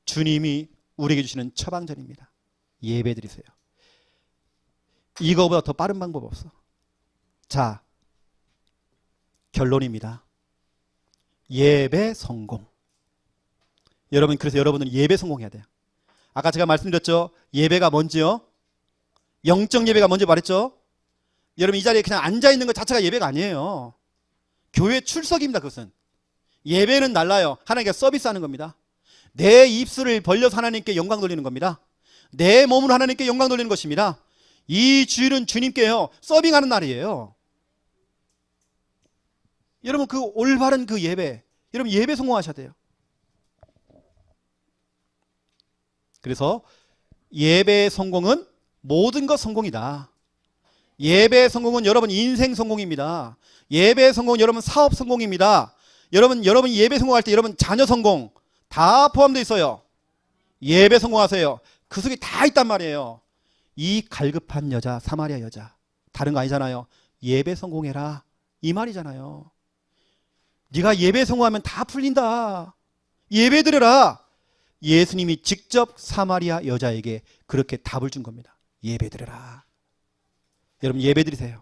주님이 우리에게 주시는 처방전입니다. 예배 드리세요. 이거보다 더 빠른 방법 없어. 자, 결론입니다. 예배 성공. 여러분 그래서 여러분은 예배 성공해야 돼요. 아까 제가 말씀드렸죠. 예배가 뭔지요? 영적 예배가 뭔지 말했죠. 여러분 이 자리에 그냥 앉아있는 것 자체가 예배가 아니에요. 교회 출석입니다. 그것은. 예배는 달라요. 하나님께 서비스하는 겁니다. 내 입술을 벌려서 하나님께 영광 돌리는 겁니다. 내 몸으로 하나님께 영광 돌리는 것입니다. 이 주일은 주님께요 서빙하는 날이에요. 여러분 그 올바른 그 예배, 여러분 예배 성공하셔야 돼요. 그래서 예배의 성공은 모든 것 성공이다. 예배의 성공은 여러분 인생 성공입니다. 예배의 성공은 여러분 사업 성공입니다. 여러분이 예배 성공할 때 여러분 자녀 성공 다 포함되어 있어요. 예배 성공하세요. 그 속에 다 있단 말이에요. 이 갈급한 여자, 사마리아 여자, 다른 거 아니잖아요. 예배 성공해라 이 말이잖아요. 네가 예배 성공하면 다 풀린다. 예배 드려라. 예수님이 직접 사마리아 여자에게 그렇게 답을 준 겁니다. 예배 드려라. 여러분 예배 드리세요.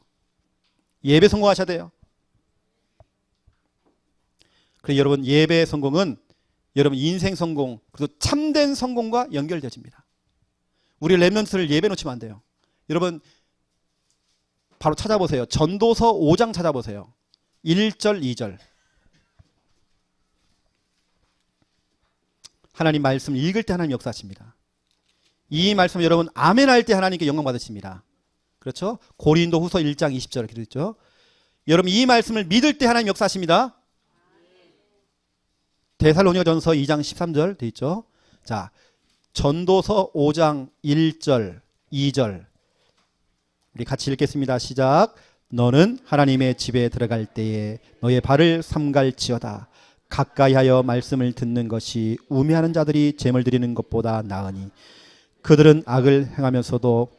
예배 성공하셔야 돼요. 그래서 여러분 예배 성공은 여러분 인생 성공 그리고 참된 성공과 연결되어집니다. 우리 렘넌트를 예배 놓치면 안 돼요. 여러분 바로 찾아보세요. 전도서 5장 찾아보세요. 1절 2절. 하나님 말씀 읽을 때 하나님 역사하십니다. 이 말씀 여러분 아멘 할 때 하나님께 영광 받으십니다. 그렇죠? 고린도 후서 1장 20절 이렇게 되어 있죠. 여러분 이 말씀을 믿을 때 하나님 역사하십니다. 데살로니가 전서 2장 13절 되어 있죠. 자, 전도서 5장 1절 2절 우리 같이 읽겠습니다. 시작. 너는 하나님의 집에 들어갈 때에 너의 발을 삼갈지어다. 가까이하여 말씀을 듣는 것이 우매하는 자들이 제물 드리는 것보다 나으니 그들은 악을 행하면서도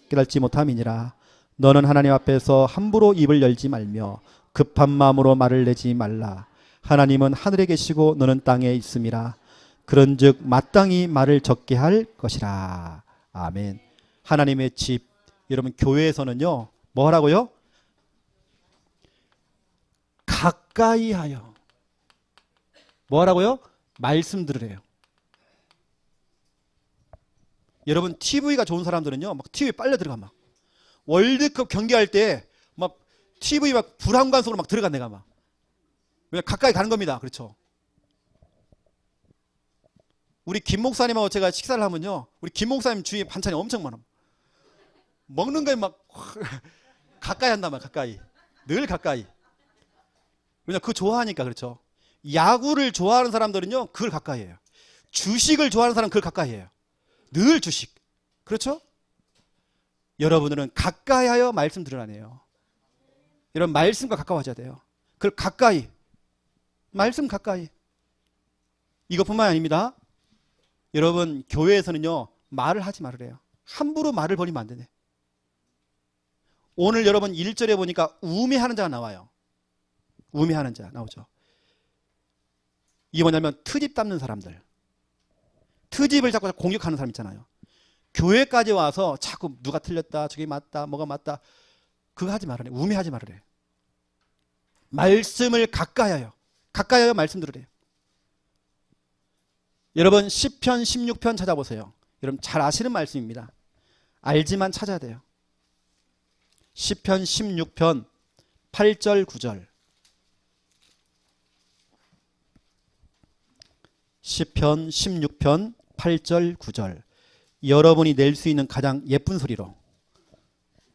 깨닫지 못함이니라. 너는 하나님 앞에서 함부로 입을 열지 말며 급한 마음으로 말을 내지 말라. 하나님은 하늘에 계시고 너는 땅에 있음이라. 그런즉 마땅히 말을 적게 할 것이라. 아멘. 하나님의 집 여러분 교회에서는요 뭐 하라고요? 가까이 하여 뭐 하라고요? 말씀 들으래요. 여러분 TV가 좋은 사람들은요 막 TV에 빨려 들어가 막 월드컵 경기할 때 막 TV 막 불안관 속으로 막 들어가 내가 막 왜 가까이 가는 겁니다. 그렇죠? 우리 김 목사님하고 제가 식사를 하면요 우리 김 목사님 주위에 반찬이 엄청 많아. 먹는 거에 막 가까이 한단 말이야. 가까이 늘 가까이. 왜냐 그거 좋아하니까. 그렇죠? 야구를 좋아하는 사람들은요 그걸 가까이 해요. 주식을 좋아하는 사람은 그걸 가까이 해요. 늘 주식. 그렇죠? 여러분들은 가까이 하여 말씀 들으라네요. 여러분 말씀과 가까워져야 돼요. 그걸 가까이 말씀 가까이. 이것뿐만 아닙니다. 여러분 교회에서는요 말을 하지 말으래요. 함부로 말을 버리면 안 되네. 오늘 여러분 1절에 보니까 우매하는 자가 나와요. 우매하는 자 나오죠. 이게 뭐냐면 트집 담는 사람들. 트집을 자꾸 공격하는 사람 있잖아요. 교회까지 와서 자꾸 누가 틀렸다 저게 맞다 뭐가 맞다 그거 하지 말으래. 우매하지 말으래. 말씀을 가까이 하여 말씀 들으래요. 여러분 시편 16편 찾아보세요. 여러분 잘 아시는 말씀입니다. 알지만 찾아야 돼요. 시편 16편 8절 9절. 시편 16편 8절 9절. 여러분이 낼 수 있는 가장 예쁜 소리로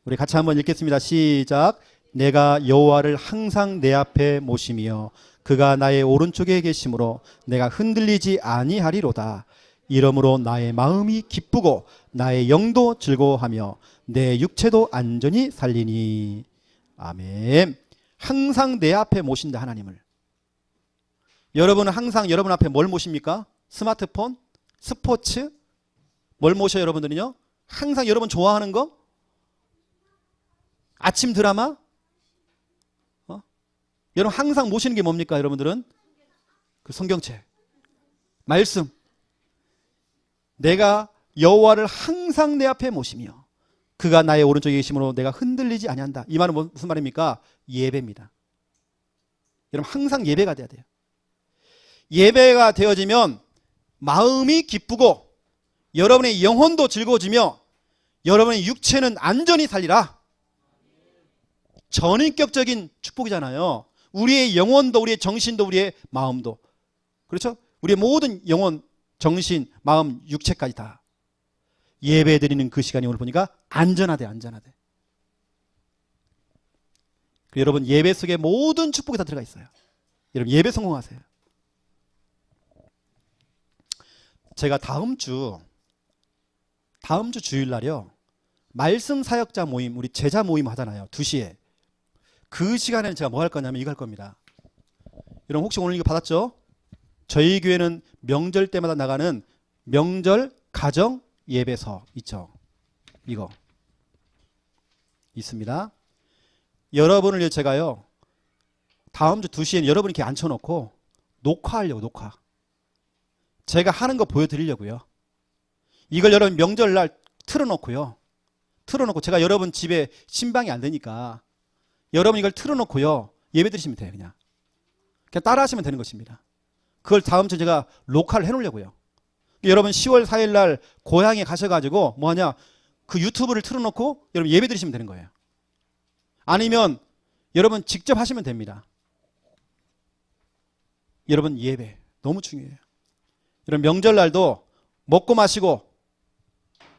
우리 같이 한번 읽겠습니다. 시작. 내가 여호와를 항상 내 앞에 모시며 그가 나의 오른쪽에 계심으로 내가 흔들리지 아니하리로다. 이러므로 나의 마음이 기쁘고 나의 영도 즐거워하며 내 육체도 안전히 살리니. 아멘. 항상 내 앞에 모신다 하나님을. 여러분은 항상 여러분 앞에 뭘 모십니까? 스마트폰? 스포츠? 뭘 모셔요 여러분들은요? 항상 여러분 좋아하는 거? 아침 드라마? 여러분 항상 모시는 게 뭡니까 여러분들은? 그 성경책 말씀. 내가 여호와를 항상 내 앞에 모시며 그가 나의 오른쪽에 계심으로 내가 흔들리지 아니한다. 이 말은 무슨 말입니까? 예배입니다. 여러분 항상 예배가 돼야 돼요. 예배가 되어지면 마음이 기쁘고 여러분의 영혼도 즐거워지며 여러분의 육체는 안전히 살리라. 전인격적인 축복이잖아요. 우리의 영혼도 우리의 정신도 우리의 마음도. 그렇죠? 우리의 모든 영혼, 정신, 마음, 육체까지 다 예배 드리는 그 시간이 오늘 보니까 안전하대. 여러분 예배 속에 모든 축복이 다 들어가 있어요. 여러분 예배 성공하세요. 제가 다음 주 다음 주 주일날이요. 말씀 사역자 모임, 우리 제자 모임 하잖아요. 2시에. 그 시간에는 제가 뭐 할 거냐면 이거 할 겁니다. 여러분 혹시 오늘 이거 받았죠? 저희 교회는 명절 때마다 나가는 명절 가정 예배서 있죠. 이거 있습니다. 여러분을 위해 제가요. 다음 주 2시에는 여러분 이렇게 앉혀놓고 녹화하려고 녹화. 제가 하는 거 보여드리려고요. 이걸 여러분 명절날 틀어놓고요. 틀어놓고 제가 여러분 집에 신방이 안 되니까 여러분 이걸 틀어놓고요. 예배 드리시면 돼요. 그냥 따라하시면 되는 것입니다. 그걸 다음 주에 제가 녹화를 해놓으려고요. 여러분 10월 4일 날 고향에 가셔가지고 뭐하냐 그 유튜브를 틀어놓고 여러분 예배 드리시면 되는 거예요. 아니면 여러분 직접 하시면 됩니다. 여러분 예배 너무 중요해요. 여러분 명절날도 먹고 마시고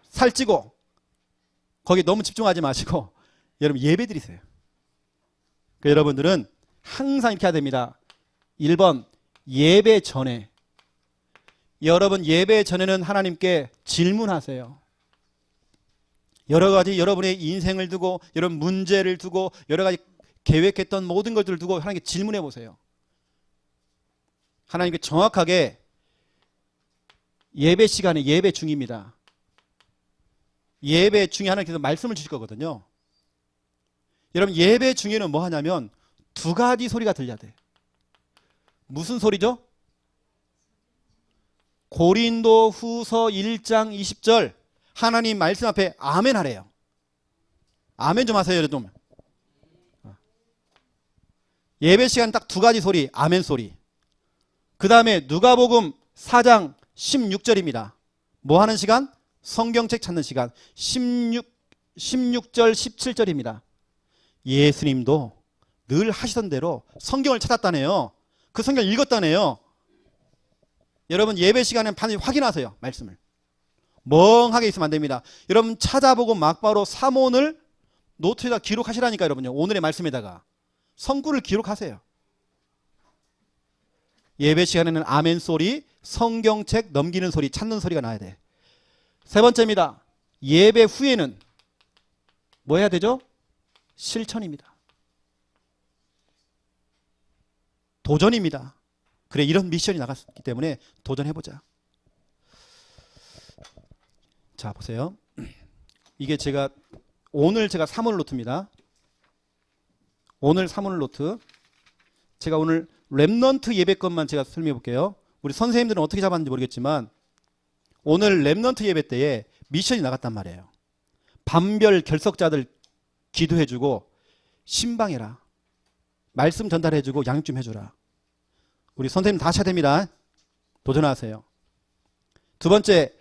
살찌고 거기 너무 집중하지 마시고 여러분 예배 드리세요. 그러니까 여러분들은 항상 이렇게 해야 됩니다. 1번 예배 전에 여러분 예배 전에는 하나님께 질문하세요. 여러 가지 여러분의 인생을 두고 여러분 문제를 두고 여러 가지 계획했던 모든 것들을 두고 하나님께 질문해 보세요. 하나님께 정확하게 예배 시간에 예배 중입니다. 예배 중에 하나님께서 말씀을 주실 거거든요. 여러분 예배 중에는 뭐 하냐면 2가지 소리가 들려야 돼. 무슨 소리죠? 고린도 후서 1장 20절 하나님 말씀 앞에 아멘 하래요. 아멘 좀 하세요. 좀. 예배 시간 딱 2가지 소리 아멘 소리. 그 다음에 누가복음 4장 16절입니다. 뭐 하는 시간? 성경책 찾는 시간. 16절 17절입니다. 예수님도 늘 하시던 대로 성경을 찾았다네요. 그 성경을 읽었다네요. 여러분 예배 시간에 반드시 확인하세요. 말씀을. 멍하게 있으면 안 됩니다. 여러분 찾아보고 막바로 사본을 노트에다 기록하시라니까 여러분요. 오늘의 말씀에다가 성구를 기록하세요. 예배 시간에는 아멘 소리, 성경책 넘기는 소리, 찾는 소리가 나야 돼. 3번째입니다. 예배 후에는 뭐 해야 되죠? 실천입니다. 도전입니다. 그래 이런 미션이 나갔기 때문에 도전해보자. 자 보세요. 이게 오늘 제가 3월 노트입니다. 오늘 3월 노트. 제가 오늘 렘넌트 예배 것만 제가 설명해 볼게요. 우리 선생님들은 어떻게 잡았는지 모르겠지만 오늘 렘넌트 예배 때에 미션이 나갔단 말이에요. 반별 결석자들 기도해주고 신방해라. 말씀 전달해주고 양육 좀 해주라. 우리 선생님 다 하셔야 됩니다. 도전하세요. 2번째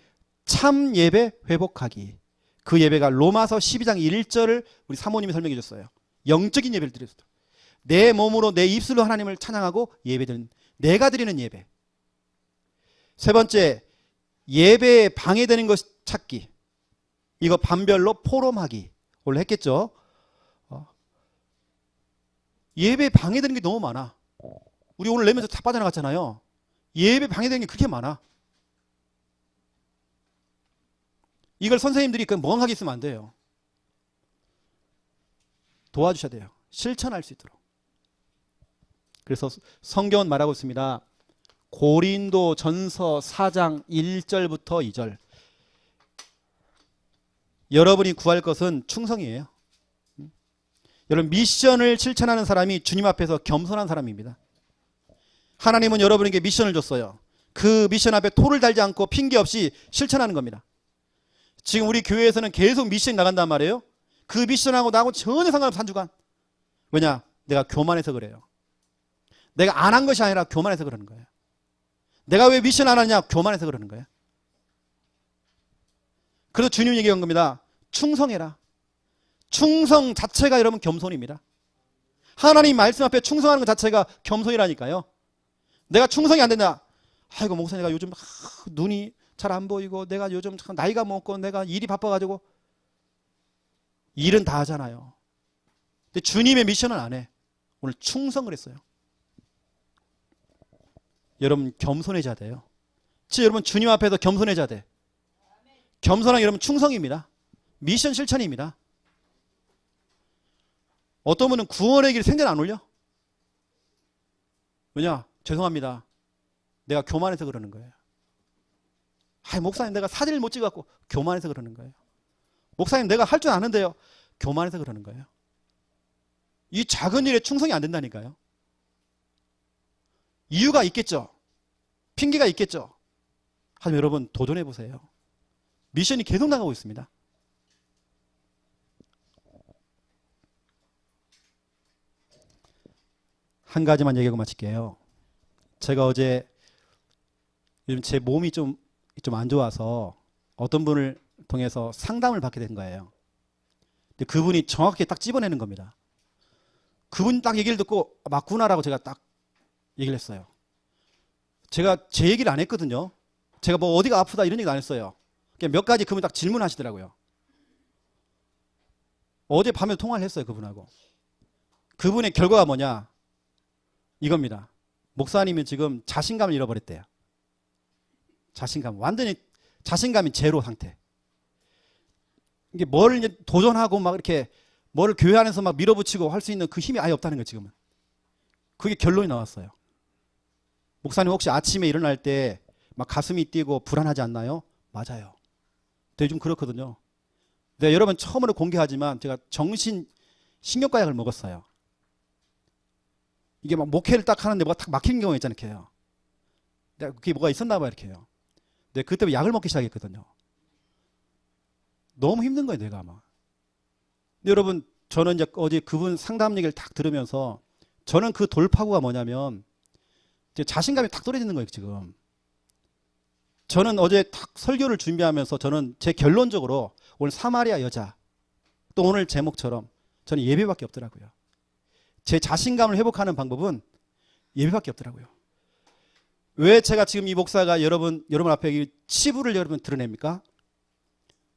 참 예배 회복하기. 그 예배가 로마서 12장 1절을 우리 사모님이 설명해 줬어요. 영적인 예배를 드렸어요. 내 몸으로 내 입술로 하나님을 찬양하고 예배드리는 내가 드리는 예배. 3번째 예배에 방해되는 것 찾기. 이거 반별로 포럼하기. 원래 했겠죠. 예배에 방해되는 게 너무 많아. 우리 오늘 내면서 다 빠져나갔잖아요. 예배 방해되는 게 그렇게 많아. 이걸 선생님들이 그냥 멍하게 있으면 안 돼요. 도와주셔야 돼요. 실천할 수 있도록. 그래서 성경은 말하고 있습니다. 고린도 전서 4장 1절부터 2절. 여러분이 구할 것은 충성이에요. 여러분 미션을 실천하는 사람이 주님 앞에서 겸손한 사람입니다. 하나님은 여러분에게 미션을 줬어요. 그 미션 앞에 토를 달지 않고 핑계 없이 실천하는 겁니다. 지금 우리 교회에서는 계속 미션이 나간단 말이에요. 그 미션하고 나하고 전혀 상관없어 한 주간. 왜냐? 내가 교만해서 그래요. 내가 안 한 것이 아니라 교만해서 그러는 거예요. 내가 왜 미션 안 하냐? 교만해서 그러는 거예요. 그래서 주님 얘기한 겁니다. 충성해라. 충성 자체가 여러분 겸손입니다. 하나님 말씀 앞에 충성하는 것 자체가 겸손이라니까요. 내가 충성이 안 된다. 아이고 목사님 내가 요즘 눈이 잘 안 보이고 내가 요즘 참 나이가 먹고 내가 일이 바빠가지고 일은 다 하잖아요. 근데 주님의 미션은 안 해. 오늘 충성을 했어요. 여러분 겸손해져야 돼요. 여러분 주님 앞에서 겸손해져야 돼. 겸손한 여러분 충성입니다. 미션 실천입니다. 어떤 분은 구원의 길 생전 안 올려? 왜냐? 죄송합니다. 내가 교만해서 그러는 거예요. 목사님 내가 사진을 못 찍어갖고 교만해서 그러는 거예요. 목사님 내가 할 줄 아는데요. 교만해서 그러는 거예요. 이 작은 일에 충성이 안 된다니까요. 이유가 있겠죠. 핑계가 있겠죠. 하지만 여러분 도전해 보세요. 미션이 계속 나가고 있습니다. 한 가지만 얘기하고 마칠게요. 제가 어제 요즘 제 몸이 좀 안 좋아서 어떤 분을 통해서 상담을 받게 된 거예요. 근데 그분이 정확하게 딱 집어내는 겁니다. 그분 딱 얘기를 듣고 맞구나라고 제가 딱 얘기를 했어요. 제가 제 얘기를 안 했거든요. 제가 뭐 어디가 아프다 이런 얘기도 안 했어요. 그냥 몇 가지 그분이 딱 질문하시더라고요. 어제 밤에 통화를 했어요, 그분하고. 그분의 결과가 뭐냐? 이겁니다. 목사님이 지금 자신감을 잃어버렸대요. 자신감. 완전히 자신감이 제로 상태. 이게 뭘 이제 도전하고 막 이렇게 뭐를 교회 안에서 막 밀어붙이고 할 수 있는 그 힘이 아예 없다는 거예요, 지금은. 그게 결론이 나왔어요. 목사님 혹시 아침에 일어날 때 막 가슴이 뛰고 불안하지 않나요? 맞아요. 근데 요즘 그렇거든요. 내가 여러분 처음으로 공개하지만 제가 신경과 약을 먹었어요. 이게 막 목회를 딱 하는데 뭐가 딱 막히는 경우가 있잖아요. 이렇게요. 내가 그게 뭐가 있었나 봐요. 이렇게요. 근데 그때 약을 먹기 시작했거든요. 너무 힘든 거예요, 내가 아마. 근데 여러분, 저는 이제 어제 그분 상담 얘기를 딱 들으면서 저는 그 돌파구가 뭐냐면 이제 자신감이 탁 떨어지는 거예요, 지금. 저는 어제 딱 설교를 준비하면서 저는 제 결론적으로 오늘 사마리아 여자 또 오늘 제목처럼 저는 예배밖에 없더라고요. 제 자신감을 회복하는 방법은 예배밖에 없더라고요. 왜 제가 지금 이 목사가 여러분 앞에 이 치부를 여러분 드러냅니까?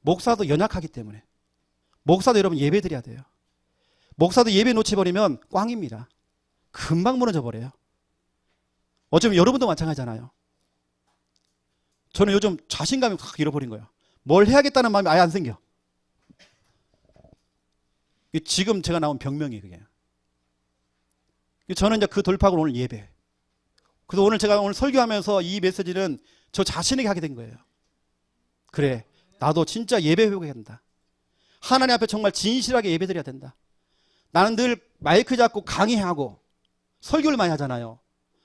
목사도 연약하기 때문에. 목사도 여러분 예배 드려야 돼요. 목사도 예배 놓쳐버리면 꽝입니다. 금방 무너져 버려요. 어쩌면 여러분도 마찬가지잖아요. 저는 요즘 자신감이 확 잃어버린 거예요. 뭘 해야겠다는 마음이 아예 안 생겨. 지금 제가 나온 병명이 그게. 저는 이제 그 돌파구로 오늘 예배. 그래서 오늘 제가 오늘 설교하면서 이 메시지는 저 자신에게 하게 된 거예요. 그래, 나도 진짜 예배 회복해야 된다. 하나님 앞에 정말 진실하게 예배 드려야 된다. 나는 늘 마이크 잡고 강의하고 설교를 많이 하잖아요.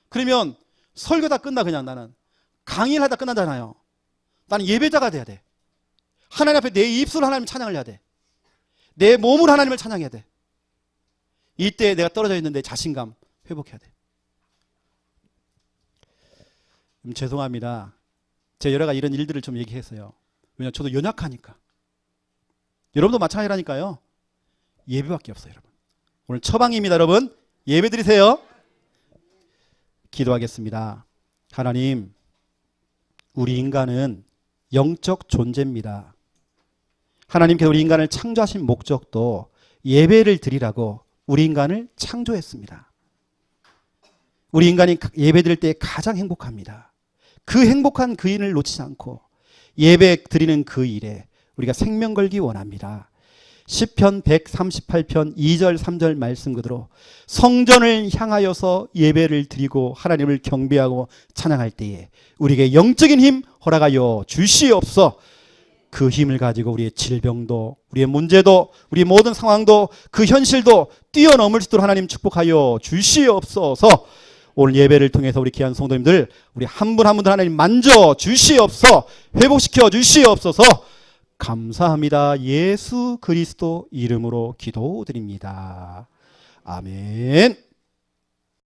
그러면 설교 다 끝나 그냥 나는. 강의를 하다 끝나잖아요. 나는 예배자가 돼야 돼. 하나님 앞에 내 입술로 하나님 찬양을 해야 돼. 내 몸으로 하나님을 찬양해야 돼. 이때 내가 떨어져 있는 내 자신감 회복해야 돼. 죄송합니다. 제가 여러 가지 이런 일들을 좀 얘기했어요. 왜냐하면 저도 연약하니까. 여러분도 마찬가지라니까요. 예배밖에 없어요, 여러분. 오늘 처방입니다, 여러분. 예배 드리세요. 기도하겠습니다. 하나님, 우리 인간은 영적 존재입니다. 하나님께서 우리 인간을 창조하신 목적도 예배를 드리라고 우리 인간을 창조했습니다. 우리 인간이 예배 드릴 때 가장 행복합니다. 그 행복한 그 일을 놓치지 않고 예배 드리는 그 일에 우리가 생명 걸기 원합니다. 시편 138편 2절 3절 말씀 그대로 성전을 향하여서 예배를 드리고 하나님을 경배하고 찬양할 때에 우리에게 영적인 힘 허락하여 주시옵소서. 그 힘을 가지고 우리의 질병도 우리의 문제도 우리의 모든 상황도 그 현실도 뛰어넘을 수 있도록 하나님 축복하여 주시옵소서. 오늘 예배를 통해서 우리 귀한 성도님들 우리 한 분 한 분 하나님 만져 주시옵소서. 회복시켜 주시옵소서. 감사합니다. 예수 그리스도 이름으로 기도드립니다. 아멘.